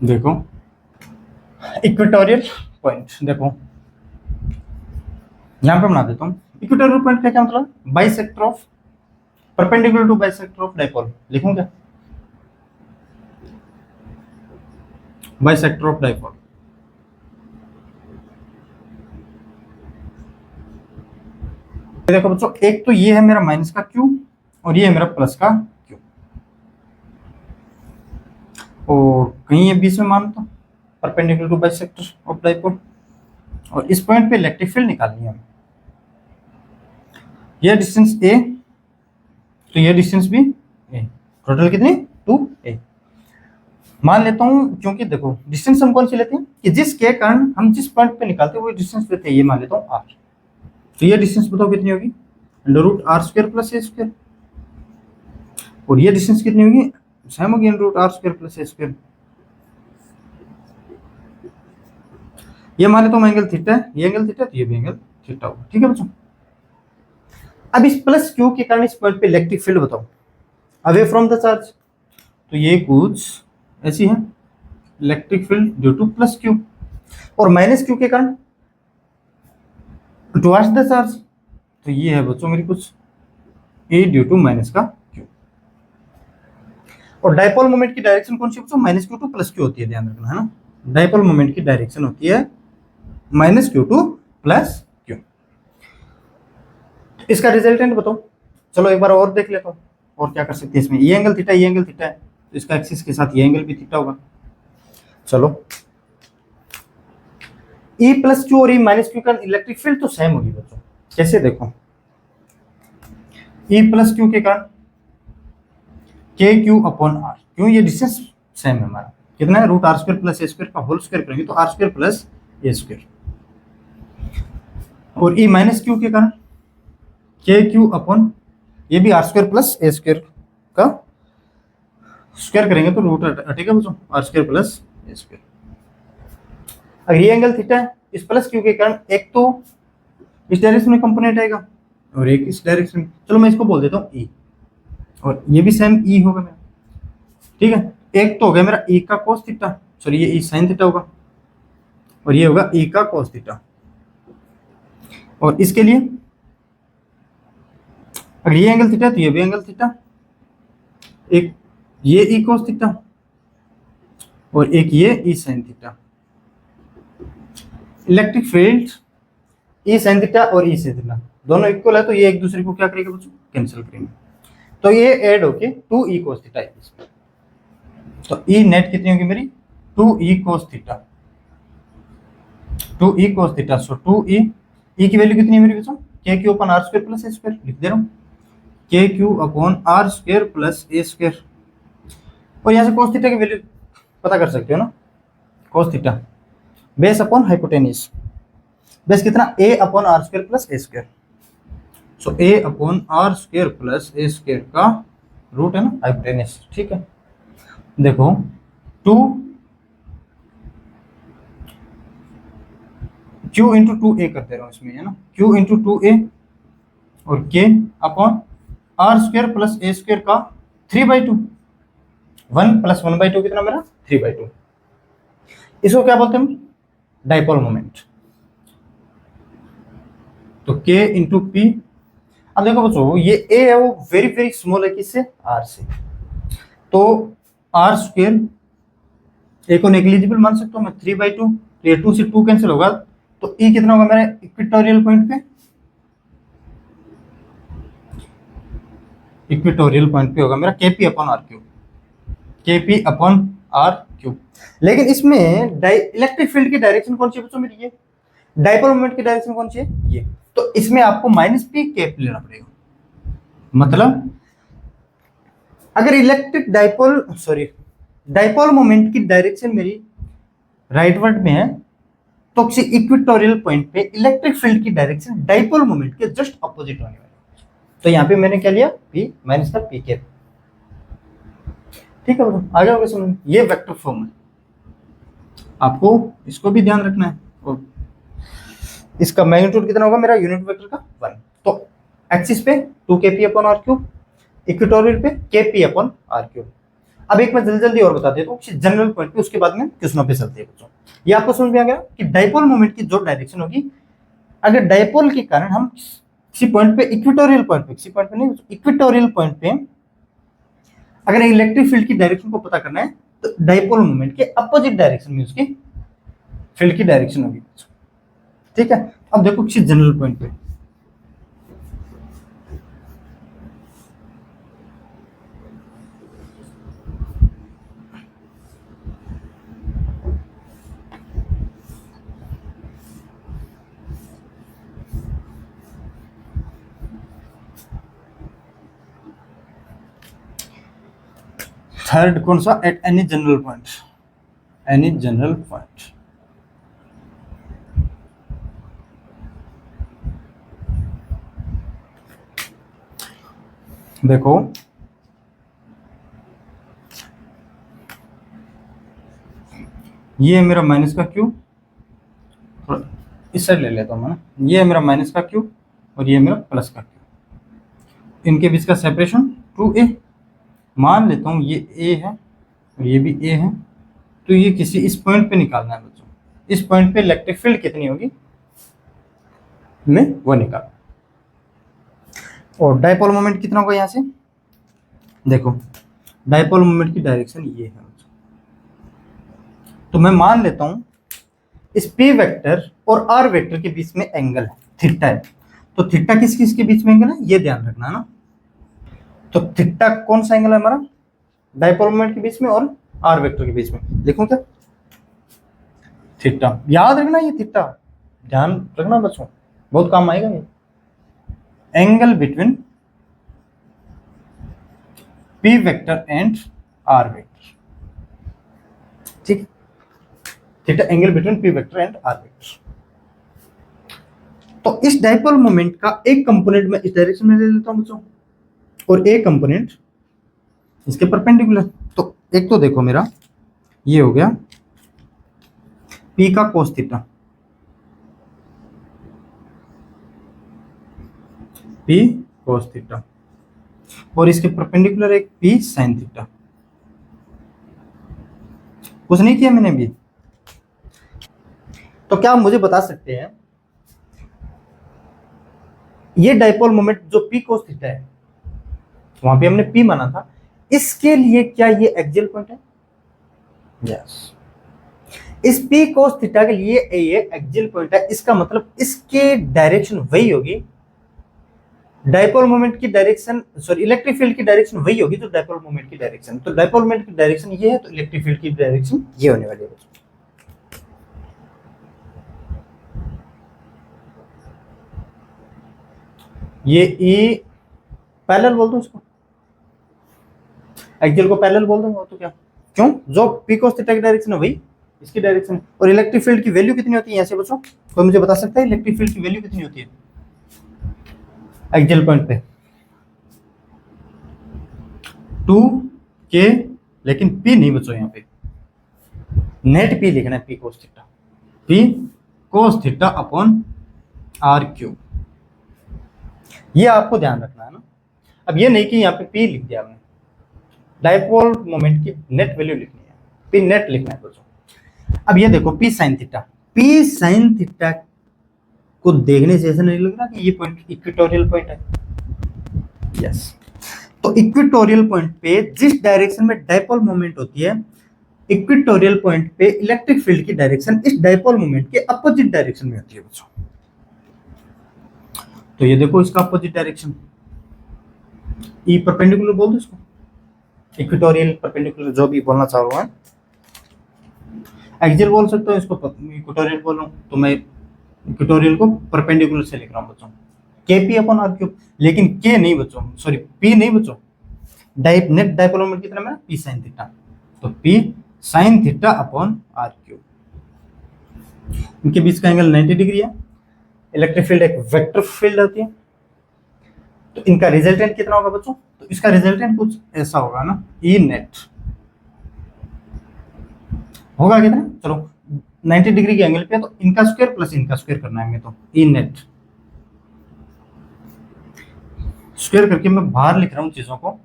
देखो इक्वेटोरियल पॉइंट, देखो यहां पे बना देता हूं। इक्वेटोरियल पॉइंट का क्या मतलब, bisector of, perpendicular to bisector of dipole. लिखूं क्या, बाइसेक्टर ऑफ डाइपोल। देखो बच्चों, एक तो ये है मेरा माइनस का क्यू और ये है मेरा प्लस का क्यू, और कहीं ये बीच में मान तो perpendicular to bisector of dipole. और इस पॉइंट पे इलेक्ट्रिक फील्ड निकालनी है हमें। ये डिस्टेंस ए, तो ये डिस्टेंस भी ए, टोटल कितनी 2a। मान लेता हूं, क्योंकि देखो डिस्टेंस हम कौन सी लेते हैं कि जिसके कारण हम जिस पॉइंट पे निकालते हैं वो डिस्टेंस लेते हैं, ये मान लेता हूं r। तो ये डिस्टेंस बताओ कितनी होगी, under root R square plus A square. और ये डिस्टेंस कितनी होगी, सेम होगी, under root R square plus A square. ये मान लेता हूं एंगल थीटा है, ये एंगल थीटा, तो ये भी एंगल थीटा होगा। ठीक है बच्चों, अब इस प्लस क्यू के कारण इस पॉइंट पे इलेक्ट्रिक फील्ड बताओ अवे फ्रॉम द चार्ज। तो ये कुछ ऐसी है, electric field due to plus Q, और माइनस क्यू के कारण टुवर्ड्स द चार्ज। तो ये है बच्चों मेरी कुछ ए ड्यू टू माइनस का क्यू। और डाइपोल मोमेंट की डायरेक्शन कौन सी बच्चों, minus Q to plus Q होती है, ध्यान रखना है ना। डाइपोल मोमेंट की डायरेक्शन होती है minus Q to plus Q. इसका रिजल्टेंट बताओ, चलो एक बार और देख लेता हूँ, और क्या कर सकते हैं इसमें। ये एंगल थीटा, ये एंगल थीटा है, तो इसका एक्सिस के साथ ये एंगल भी थीटा होगा। चलो E प्लस क्यू और E माइनस क्यू का इलेक्ट्रिक फील्ड तो सेम होगी बच्चों। कैसे, देखो E प्लस क्यू के कारण के क्यू अपॉन आर, क्यों ये डिस्टेंस सेम है हमारा, कितना है root R square plus A square का होल स्क्वायर करेंगे तो R square plus A square. और E माइनस क्यू के कारण के क्यू अपॉन, ये भी R square plus A square का स्क्वायर करेंगे तो रूट हटेगा बच्चों, R square plus A square. अगर ये एंगल थीटा है, इस प्लस क्यू के कारण एक तो इस डायरेक्शन में कंपोनेंट आएगा और एक इस डायरेक्शन में, चलो मैं इसको बोल देता हूँ ई, और ये भी सेम ई होगा मेरा। ठीक है, एक तो हो गया मेरा ई का कोस थीटा, सॉरी ये ई साइन थीटा होगा, और ये होगा ई का कोस थीटा। और इसके लिए अगर ये एंगल थीटा तो ये भी एंगल थीटा, एक ये ई कोस थीटा और एक ये E sine theta. Electric field E sine theta और ई साइन थीटा दोनों इक्वल है, तो ये एक दूसरे को क्या करेगा बच्चों, कैंसिल करेंगे, तो ये ऐड होके 2 ई cos थीटा है इसमें। तो ई नेट कितनी होगी मेरी 2 E cos theta, 2 E cos theta. So 2 E की वैल्यू कितनी है मेरी बच्चों, K Q upon R square plus A square लिख दे रहा हूँ, K Q upon R square plus A square. और यहाँ से cos थीटा की वैल्यू पता कर सकते हो ना, cos theta base upon hypotenuse, base कितना a upon R square plus A square. So a upon R square plus A square का रूट है ना हाइपोटेन्यूज, ठीक है। देखो 2 q इंटू 2a कर दे रहा हूँ इसमें, है ना, q इंटू 2a और k upon R square plus A square का 3/2, 1 प्लस 1/2 कितना मेरा 3/2। इसको क्या बोलते हैं हम, डाइपोल मोमेंट। तो k इंटू पी, अब देखो बच्चों ये a है वो वेरी वेरी स्मॉल है किससे, r से, तो आर स्क्वायर ए को नेग्लिजिबल मान सकता हूँ मैं 3/2, तो ये 2 से 2 कैंसिल होगा, तो ई कितना होगा मेरा इक्वेटोरियल पॉइंट पे, इक्वेटोरियल पॉइंट पे होगा मेरा KP upon R cube, KP upon R cube. लेकिन इसमें इलेक्ट्रिक फील्ड की डायरेक्शन कौन सी है बच्चों मेरी, ये डाइपोल मोमेंट की डायरेक्शन कौन सी है ये, तो इसमें आपको माइनस पी केप लेना पड़ेगा। मतलब अगर इलेक्ट्रिक डाइपोल मोमेंट की डायरेक्शन मेरी राइटवर्ड में है, तो किसी इक्वेटोरियल पॉइंट पे इलेक्ट्रिक फील्ड की डायरेक्शन डाइपोल मोमेंट के जस्ट अपोजिट होने वाली है। तो यहाँ पे मैंने क्या लिया, पी माइनस का पी केप, ठीक है बोलो आगे होगा समझ। ये वेक्टर फॉर्म है, आपको इसको भी ध्यान रखना है। और इसका मैग्नीट्यूड कितना होगा मेरा यूनिट वेक्टर का 1, तो एक्सिस पे 2kp upon R cube, equatorial पे kp अपॉन आर क्यूब। अब एक मैं जल्दी जल्दी और बता देता हूँ जनरल पॉइंट पे, उसके बाद में क्वेश्चनों पे चलते हैं बच्चों। ये आपको समझ में आ गया कि डाइपोल मोमेंट की जो डायरेक्शन होगी, अगर डाइपोल के कारण हम किसी पॉइंट पे इक्वेटोरियल पॉइंट पे, किसी पॉइंट पे नहीं इक्वेटोरियल पॉइंट पे अगर इलेक्ट्रिक फील्ड की डायरेक्शन को पता करना है, तो डाइपोल मोमेंट के अपोजिट डायरेक्शन में उसकी फील्ड की डायरेक्शन होगी, ठीक है। अब देखो किसी जनरल पॉइंट पे, थर्ड कौन सा, at any general point, any general point. देखो ये है मेरा माइनस का क्यू, इस साइड ले लेता हूँ मैं, ये है मेरा माइनस का क्यू और ये मेरा प्लस का क्यू, इनके बीच का सेपरेशन 2a, मान लेता हूँ ये a है और ये भी a है, तो ये किसी इस पॉइंट पे निकालना है बच्चों। इस पॉइंट पे इलेक्ट्रिक फील्ड कितनी होगी मैं वो निकाल, और डाइपोल मोमेंट कितना होगा यहाँ से, देखो डाइपोल मोमेंट की डायरेक्शन ये है, तो मैं मान लेता हूं इस p वेक्टर और r वेक्टर के बीच में एंगल है थीटा है, तो थीटा किस किस के बीच में एंगल है ये ध्यान रखना है ना। तो थीटा कौन सा एंगल है हमारा, डाइपोल मोमेंट के बीच में और r वेक्टर के बीच में, लिखूं क्या थीटा, याद रखना ये थीटा, ध्यान रखना बच्चों बहुत काम आएगा ये, angle between p vector and r vector, ठीक, theta angle between p vector and r vector. तो इस डाइपोल मोमेंट का एक कंपोनेंट मैं इस डायरेक्शन में ले लेता हूं बच्चों, और एक कंपोनेंट इसके परपेंडिकुलर। तो एक तो देखो मेरा ये हो गया p का cos theta, p cos theta, और इसके परपेंडिकुलर एक p sin थीटा। कुछ नहीं किया मैंने भी। तो क्या आप मुझे बता सकते हैं ये डाइपोल मोमेंट जो p cos थीटा है, वहां पे हमने p माना था, इसके लिए क्या ये एक्सियल पॉइंट है, यस। इस पी कोस थीटा के लिए ये एक्सियल पॉइंट है, इसका मतलब इसके डायरेक्शन वही होगी, डाइपोल मोमेंट की डायरेक्शन, सॉरी इलेक्ट्रिक फील्ड की डायरेक्शन वही होगी तो डाइपोल मोमेंट की डायरेक्शन, तो डाइपोल मोमेंट की डायरेक्शन ये है तो इलेक्ट्रिक फील्ड की डायरेक्शन ये होने वाली है। ये ई पैरेलल बोल दो इसको, एक्सियल को पैरेलल बोल दूंगा तो क्या, क्यों, जो पी कोस थीटा की डायरेक्शन है वही इसकी डायरेक्शन है। और इलेक्ट्रिक फील्ड की वैल्यू कितनी होती है ऐसे बच्चों, कोई मुझे बता सकता है इलेक्ट्रिक फील्ड की वैल्यू कितनी होती है एक्सियल पॉइंट पे? 2k, लेकिन p नहीं बच्चों, यहाँ पे नेट p लिखना है, p cos theta upon r cube, ये आपको ध्यान रखना है ना। अब ये नहीं कि यहाँ पे p लिख दिया आपने, डाइपोल मोमेंट की नेट वैल्यू लिखनी है, p नेट लिखना है बच्चों। अब ये देखो p sin थीटा को देखने से ऐसा नहीं लग रहा कि ये पॉइंट इक्वेटोरियल पॉइंट है? यस, तो इक्वेटोरियल पॉइंट पे जिस डायरेक्शन में डाइपोल मोमेंट होती है, इक्वेटोरियल पॉइंट पे इलेक्ट्रिक फील्ड की डायरेक्शन इस डाइपोल मोमेंट के अपोजिट डायरेक्शन में होती है बच्चों। तो ये देखो इसका अपोजिट डायरेक्शन, ई परपेंडिकुलर बोल दो इसको, इक्वेटोरियल परपेंडिकुलर जो भी बोलना चाह रहा हूं, एक्सियल बोल सकता हूं इसको, इक्वेटोरियल बोल रहा हूं तो मैं इक्वेटोरियल को परपेंडिकुलर से लिख रहा हूं बच्चों, kp अपॉन r क्यूब, लेकिन k नहीं बच्चों, सॉरी p नहीं बच्चों, नेट डाइपोल मोमेंट कितना मेरा p sin थीटा, तो p sin theta upon r cube, इनके बीच का एंगल 90 डिग्री है। इलेक्ट्रिक फील्ड एक वेक्टर फील्ड होती है, तो इनका रिजल्टेंट कितना होगा बच्चों, तो इसका रिजल्टेंट कुछ ऐसा होगा ना, ई नेट होगा कितना, चलो 90 डिग्री के एंगल पे तो इनका स्क्वायर प्लस इनका स्क्वायर करना है हमें, तो ई नेट स्क्वायर करके मैं बाहर लिख रहा हूँ चीजों को,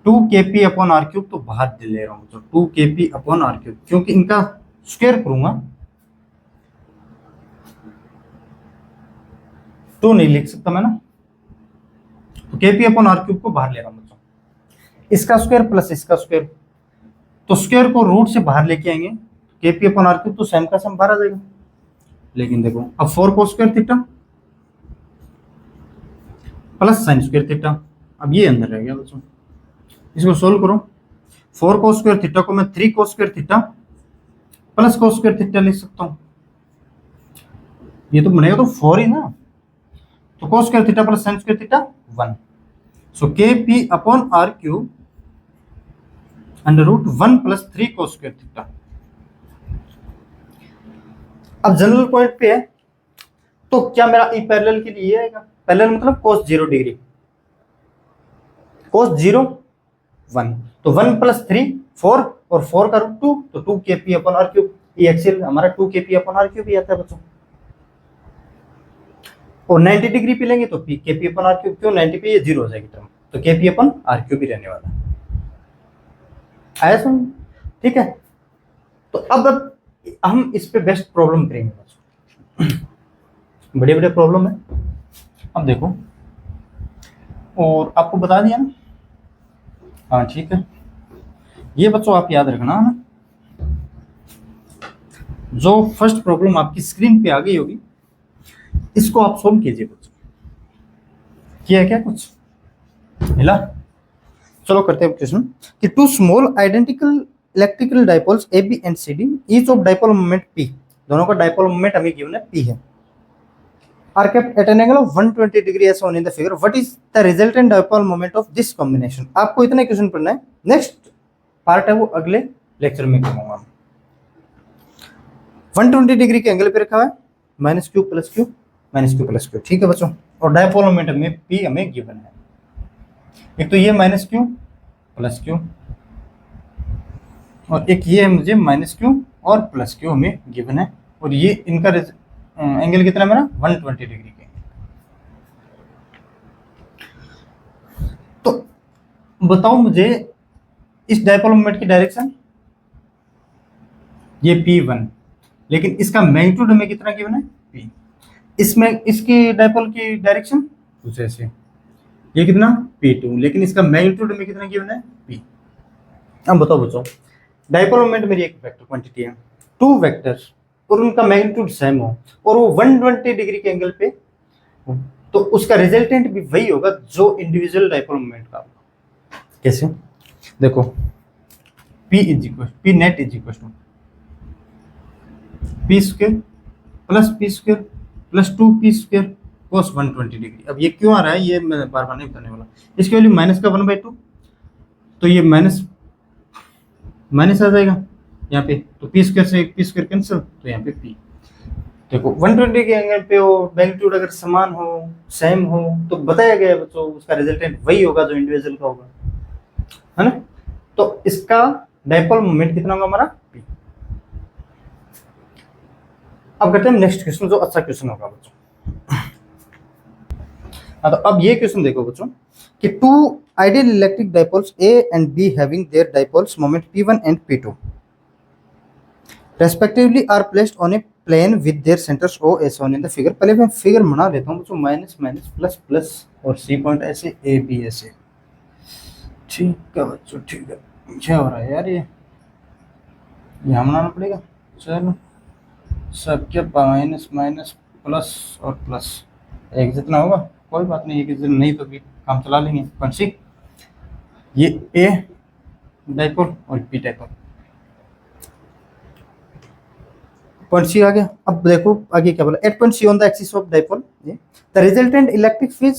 2kp अपॉन r क्यूब, तो बाहर ले रहा हूँ तो 2kp अपॉन r क्यूब, क्योंकि इनका स्क्वायर करूंगा 2 नहीं लिख सकता मैं ना, तो kp अपॉन r क्यूब को बाहर ले रहा हूँ बच्चों, इसका स्क्वायर प्लस इसका स्क्वायर, तो स्क्वायर को रूट से बाहर लेके आएंगे, kp अपॉन r क्यूब तो सेम का सेम बाहर आ जाएगा। लेकिन देखो अब 4 cos square theta plus sine square theta, अब ये अंदर रह गया बच्चों, इसको सोल्व करो, 4 cos स्क्वायर थीटा को मैं 3 cos square theta plus cos square theta लिख सकता हूँ, ये तो बनेगा तो 4 ही ना, तो cos square theta plus sine square theta 1, so kp upon r cube under root 1 plus 3 cos square theta. अब जनरल पॉइंट पे है तो क्या मेरा ई पैरेलल के लिए आएगा, पैरेलल मतलब cos 0 डिग्री, cos 0 1, तो 1 प्लस 3 4 और 4 का रूट 2, तो 2kp अपॉन r क्यूब, ये एक्सियल हमारा 2kp अपॉन r क्यूब ही आता है बच्चों। और 90 डिग्री पे लेंगे तो kp अपॉन r क्यूब, क्यों 90 पे ये 0 हो जाएगी टर्म, तो kp अपॉन r क्यूब ही रहने वाला है, आया समझ, ठीक है। तो अब हम इस पे बेस्ट प्रॉब्लम करेंगे बच्चों, बड़े बड़े प्रॉब्लम है। अब देखो, और आपको बता दिया ना, हाँ ठीक है, ये बच्चों आप याद रखना ना, जो फर्स्ट प्रॉब्लम आपकी स्क्रीन पे आ गई होगी इसको आप सोल्व कीजिए बच्चों, किया क्या कुछ मिला, चलो करते हैं क्वेश्चन कि 2 small identical electrical dipoles AB and CD, each of dipole moment P, दोनों का डाइपोल मोमेंट हमें गिवन है P है, are kept at an angle of 120 degree as shown in the figure, what is the resultant dipole moment of this combination। आपको इतना question पढ़ना है, next part है वो अगले लेक्चर में करूंगा। 120 डिग्री के एंगल पे रखा है, minus Q plus Q minus Q plus Q, ठीक है बच्चों, और डाइपोल मोमेंट में P हमें गिवन है, एक तो ये माइनस क्यू प्लस क्यू, और एक ये मुझे माइनस क्यू और प्लस क्यू हमें गिवन है, और ये इनका एंगल कितना है मेरा 120 डिग्री के। तो बताओ मुझे इस डाइपोल मोमेंट की डायरेक्शन, ये P1, लेकिन इसका मैग्नीट्यूड हमें कितना गिवन है P, इसमें इसकी डाइपोल की डायरेक्शन कुछ ऐसे, ये कितना P2, लेकिन इसका मैग्नीट्यूड हमें कितना गिवन है P। अब बताओ बच्चों, डाइपोल मोमेंट मेरी एक वेक्टर क्वांटिटी है, टू वेक्टर और उनका मैग्नीट्यूड सेम हो और वो 120 डिग्री के एंगल पे, तो उसका रिजल्टेंट भी वही होगा जो इंडिविजुअल डाइपोल मोमेंट का होगा। कैसे? देखो, P net is equal to P square plus 2p² cos 120 degree. अब ये क्यों आ रहा है ये मैं बार बार नहीं बताने वाला। इसकी वैल्यू माइनस का 1/2, तो ये माइनस माइनस आ जाएगा यहाँ पे, तो p² से एक p² कैंसिल, तो यहाँ पे p। देखो 120 के एंगल पे हो, मैग्नीट्यूड अगर समान हो, सेम हो, तो बताया गया है बच्चों उसका रिजल्टेंट वही होगा जो इंडिविजुअल का होगा, है ना। तो इसका डाइपोल मोमेंट कितना होगा हमारा p। अब करते हैं नेक्स्ट क्वेश्चन, जो अच्छा क्वेश्चन होगा बच्चों। हाँ, तो अब ये क्वेश्चन देखो बच्चों कि two ideal electric dipoles A and B having their dipoles moment P1 and P2 respectively are placed on a plane with their centers O as shown in the figure। पहले मैं फिगर बना लेता हूँ बच्चों, minus minus plus plus और C point ऐसे A B ऐसे। ठीक है बच्चों, ठीक है। क्या हो रहा है यार, ये यहाँ बनाना पड़ेगा। चलो सबके माइनस माइनस प्लस और प्लस एक जितना होगा कोई बात नहीं, एक जितना नहीं तो भी काम चला लेंगे। पंसी ये ए डाइपोल और बी डाइपोल, पॉइंट सी आ गया। अब देखो आगे क्या बोला, at point C on the axis of dipole the resultant electric field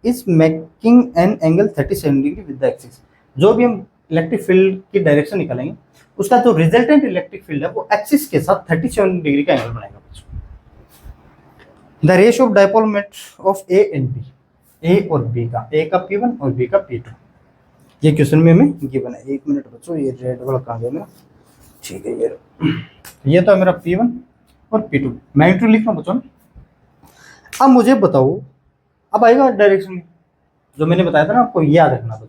is making an angle 37 degree with the axis. जो भी हम इलेक्ट्रिक फील्ड की डायरेक्शन निकालेंगे उसका जो रिजल्टेंट इलेक्ट्रिक फील्ड है वो एक्सिस के साथ 37 डिग्री का एंगल बनाएगा। The ratio of dipole moment of A and B, A और बी का, ए का P1 और बी का P2, ये क्वेश्चन में हमें गिवन है। एक मिनट बच्चों, ये रेड वाला कहाँ गया मेरा, ठीक है ये तो मेरा P1 और P2 मैग्नीट्यूड लिख रहा हूँ बच्चों। अब मुझे बताओ, अब आएगा डायरेक्शन जो मैंने बताया था ना आपको, याद रखना बच्चों।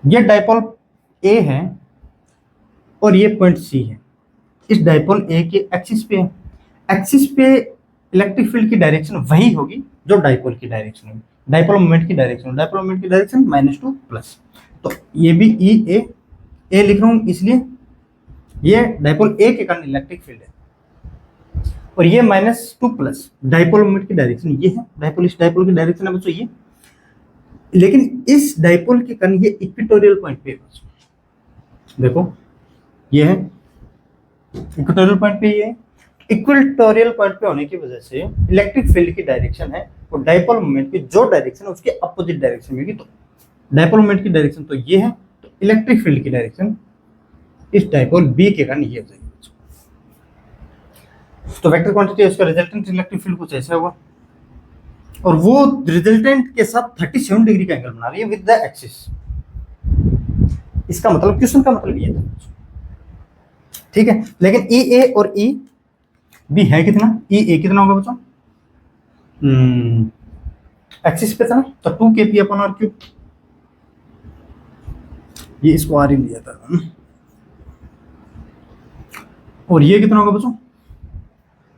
ये डाइपोल ए है और ये पॉइंट सी है, इस डाइपोल ए के एक्सिस पे है। एक्सिस पे इलेक्ट्रिक फील्ड की डायरेक्शन वही होगी जो डाइपोल की डायरेक्शन होगी, डाइपोल मोमेंट की डायरेक्शन, डाइपोल मोमेंट की डायरेक्शन -2 प्लस। तो ये भी ए लिख रहा हूँ इसलिए ये डाइपोल ए के कारण इलेक्ट्रिक फील्ड है, और ये -2 प्लस डाइपोल मोमेंट की डायरेक्शन ये है, डाइपोल इस डाइपोल की डायरेक्शन है बच्चों ये। लेकिन इस डाइपोल के कारण ये इक्वेटोरियल पॉइंट पे है बच्चों, देखो ये है इक्वेटोरियल पॉइंट पे, ये इक्वेटोरियल पॉइंट पे होने की वजह से इलेक्ट्रिक फील्ड की डायरेक्शन है और डाइपोल मोमेंट की जो डायरेक्शन है उसके अपोजिट डायरेक्शन में होगी। तो डाइपोल मोमेंट की डायरेक्शन तो ये है, तो इलेक्ट्रिक फील्ड की डायरेक्शन इस डाइपोल बी के कारण ये हो जाएगी। तो वेक्टर क्वांटिटी उसका रिजल्टेंट इलेक्ट्रिक फील्ड कुछ ऐसा होगा, और वो रिजल्टेंट के साथ 37 डिग्री का एंगल बना रही है विद द एक्सिस। इसका मतलब क्वेश्चन का मतलब ये था, ठीक है। लेकिन ई ए और ई बी है कितना, ई ए कितना होगा बच्चों, एक्सिस पे था ना, तो 2kp/r³, ये इसको आर ही लिया था। और ये कितना होगा बच्चों,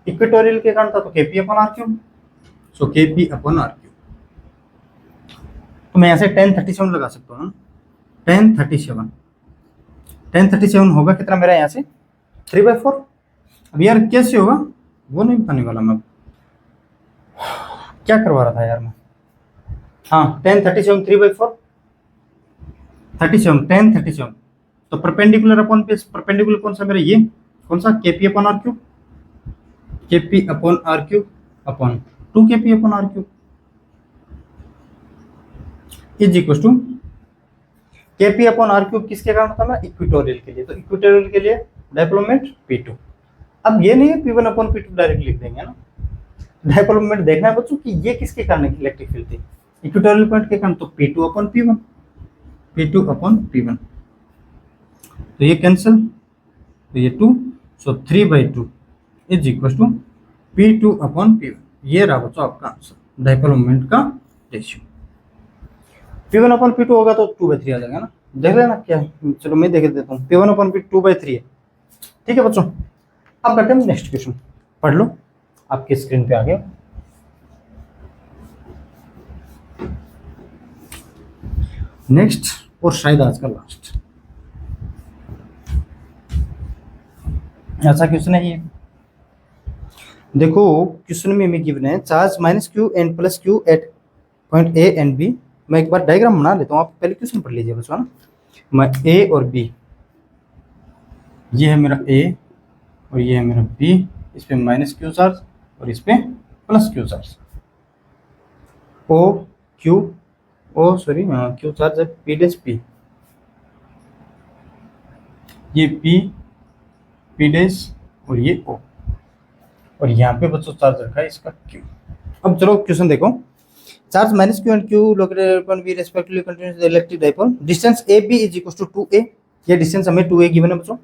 इक्वेटोरियल के कारण था तो kp/r³, सो kp/r³। तो मैं ऐसे 1037 लगा सकता हूँ, 1037 होगा कितना मेरा यहाँ से 3/4। अब यार कैसे होगा वो नहीं बताने वाला मैं, क्या करवा रहा था यार मैं। हाँ 1037 3/4 37 1037, तो परपेंडिकुलर अपॉन पे, परपेंडिकुलर कौन सा मेरा, ये कौन सा kp/r³ kp/r³ upon 2kp/r³ is equal to kp/r³ किसके कारण होता है, इक्वेटोरियल के लिए। तो इक्वेटोरियल के लिए डाइपोल मोमेंट P2। अब ये नहीं है P1/P2 डायरेक्ट लिख देंगे ना, डाइपोल मोमेंट देखना है बच्चों कि ये किसके कारण इलेक्ट्रिक फील्ड थी, इक्वेटोरियल पॉइंट के कारण, तो P2/P1 P2/P1, तो ये कैंसिल, तो ये 2, सो 3/2 इज इक्वल टू P2/P1। ये रहा बच्चों आपका आंसर, डाइपोल मोमेंट का रेशियो। P1/P2 होगा तो 2/3 आ जाएगा ना, देख लेना क्या, चलो मैं देख देता हूँ। P1/P2 2/3 है, ठीक है बच्चों। अब करते हैं नेक्स्ट क्वेश्चन, पढ़ लो आपकी स्क्रीन पे आ गया। नेक्स्ट और शायद आज का लास्ट, ऐसा क्वेश्चन है ये। देखो क्वेश्चन में हमें गिवन है charge minus Q and plus Q at point A and B. मैं एक बार डायग्राम बना लेता हूँ, आप पहले क्वेश्चन पढ़ लीजिए बच्चों ना। मैं ए और बी, ये है मेरा ए और ये है मेरा बी, इस पे माइनस क्यू चार्ज और इस पे plus Q charge. O Q, oh sorry Q charge है पी डैश पी, ये पी पी डैश और ये ओ, और यहाँ पे बच्चों चार्ज रखा है इसका क्यू। अब चलो क्वेश्चन देखो, charge minus Q and Q located upon B respectively continuous electric dipole, distance A B is equal to 2a, ये डिस्टेंस हमें 2a गिवन है बच्चों।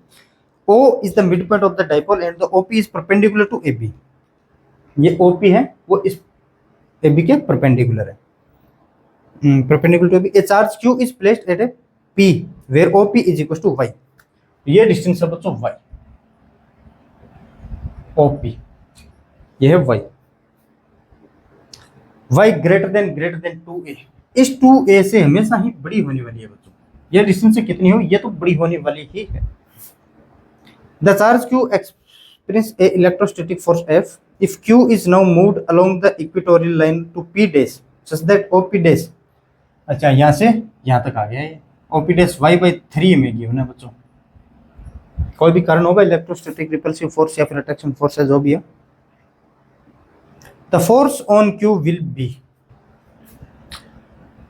O is the midpoint of the dipole and the OP is perpendicular to AB, ये OP है वो इस AB के perpendicular है, perpendicular to AB। A charge Q is placed at a P where OP is equal to Y, ये distance है बच्चों Y, OP ये है Y, Y greater than 2a, इस 2a से हमेशा ही बड़ी होने वाली है बच्चों, ये डिस्टेंस से कितनी हो ये तो बड़ी होने वाली ही है। The charge Q experiences a electrostatic force F if Q is now moved along the equatorial line to P dash such that OP dash, अच्छा यहाँ से यहाँ तक आ गया ये, OP dash y/3 में गिवन है बच्चों। कोई भी कारण होगा, इलेक्ट्रोस्टैटिक रिपल्सिव फोर्स या फिर अट्रैक्शन फोर्स है जो भी है। The force on Q will be,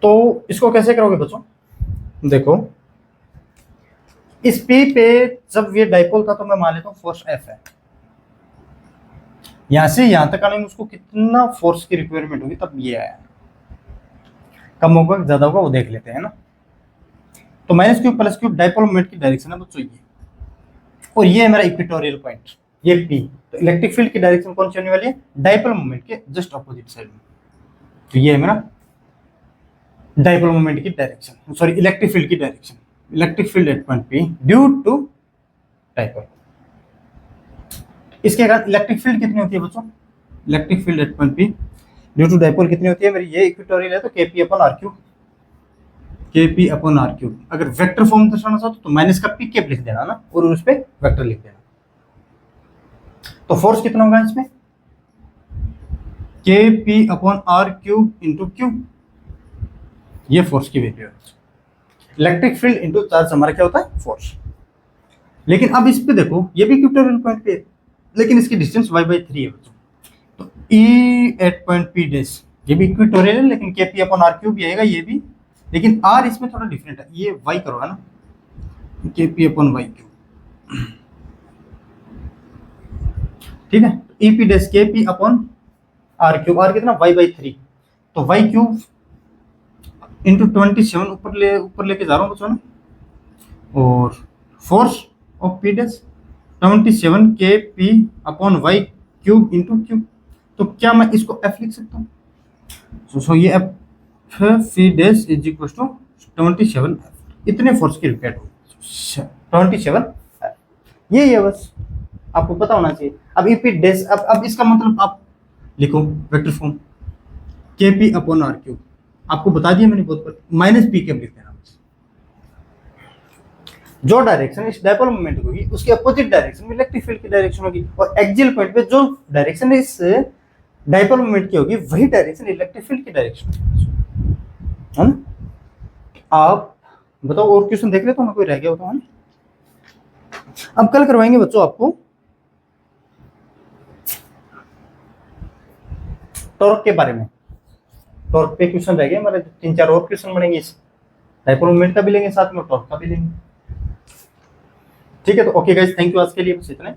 तो इसको कैसे करोगे बच्चों, देखो इस P पे जब ये डाइपोल था तो मैं मान लेता हूँ फोर्स F है, यहां से यहां तक आने में उसको कितना फोर्स की रिक्वायरमेंट होगी तब ये आया, कम होगा ज्यादा होगा वो देख लेते हैं ना। तो minus cube plus cube dipole moment की डायरेक्शन है बच्चों ये, और ये है मेरा इक्वेटोरियल पॉइंट ये P, तो इलेक्ट्रिक फील्ड की डायरेक्शन कौन सी होने वाली है, डाइपोल मोमेंट के जस्ट ऑपोजिट साइड में, तो ये है मेरा डाइपोल मोमेंट की डायरेक्शन, सॉरी इलेक्ट्रिक फील्ड की direction, electric field at point P due to dipole. इसके कारण इलेक्ट्रिक फील्ड कितनी होती है बच्चों, electric field at point P due to dipole कितनी होती है मेरी, ये इक्वेटोरियल है तो Kp upon R cube, Kp upon R cube. अगर वेक्टर फॉर्म दर्शाना चाहो तो माइनस का पी कैप लिख देना ना और उस पे वेक्टर लिख देना। तो फोर्स कितना होगा इसमें, Kp upon R cube into Q, ये फोर्स की वैल्यू है। इलेक्ट्रिक फील्ड इंटू चार्ज हमारा क्या होता है फोर्स। लेकिन अब इस पे देखो ये भी इक्वेटोरियल पॉइंट पे है, लेकिन इसकी डिस्टेंस y/3 है बच्चों, तो E at point P dash ये भी इक्वेटोरियल है, लेकिन Kp अपॉन R क्यूब भी आएगा ये भी, लेकिन R इसमें थोड़ा डिफरेंट है, ये y करोगा ना Kp अपॉन y क्यूब, ठीक है। EP dash Kp upon R cube, R कितना y/3, तो y क्यूब इंटू 27 ऊपर लेके जा रहा हूँ बच्चों ना, और force of P dash 27 Kp upon y cube into cube, तो क्या मैं इसको F लिख सकता हूँ, सो ये F P dash is equal to 27 इतने फोर्स की रिक्वायर्ड होगी 27 ये है, बस आपको पता होना चाहिए। अब EP डैश अब इसका मतलब आप लिखो vector form Kp upon R cube, आपको बता दिया मैंने बहुत पर, माइनस P कैप लिख देना, जो डायरेक्शन इस डाइपोल मोमेंट होगी उसके अपोजिट डायरेक्शन में इलेक्ट्रिक फील्ड की डायरेक्शन होगी, और एक्सियल पॉइंट पे जो डायरेक्शन इस डाइपोल मोमेंट की होगी वही डायरेक्शन इलेक्ट्रिक फील्ड की डायरेक्शन है ना। आप बताओ और क्वेश्चन देख लेते हो ना, कोई रह गया हो तो है ना। अब कल करवाएंगे बच्चों आपको टॉर्क के बारे में, टॉर्क पे क्वेश्चन रह गए हमारे, 3-4 और क्वेश्चन बनेंगे, इस डाइपोल मोमेंट का भी लेंगे साथ में टॉर्क का भी लेंगे, ठीक है। तो ओके गाइस, थैंक यू आज के लिए बस इतना।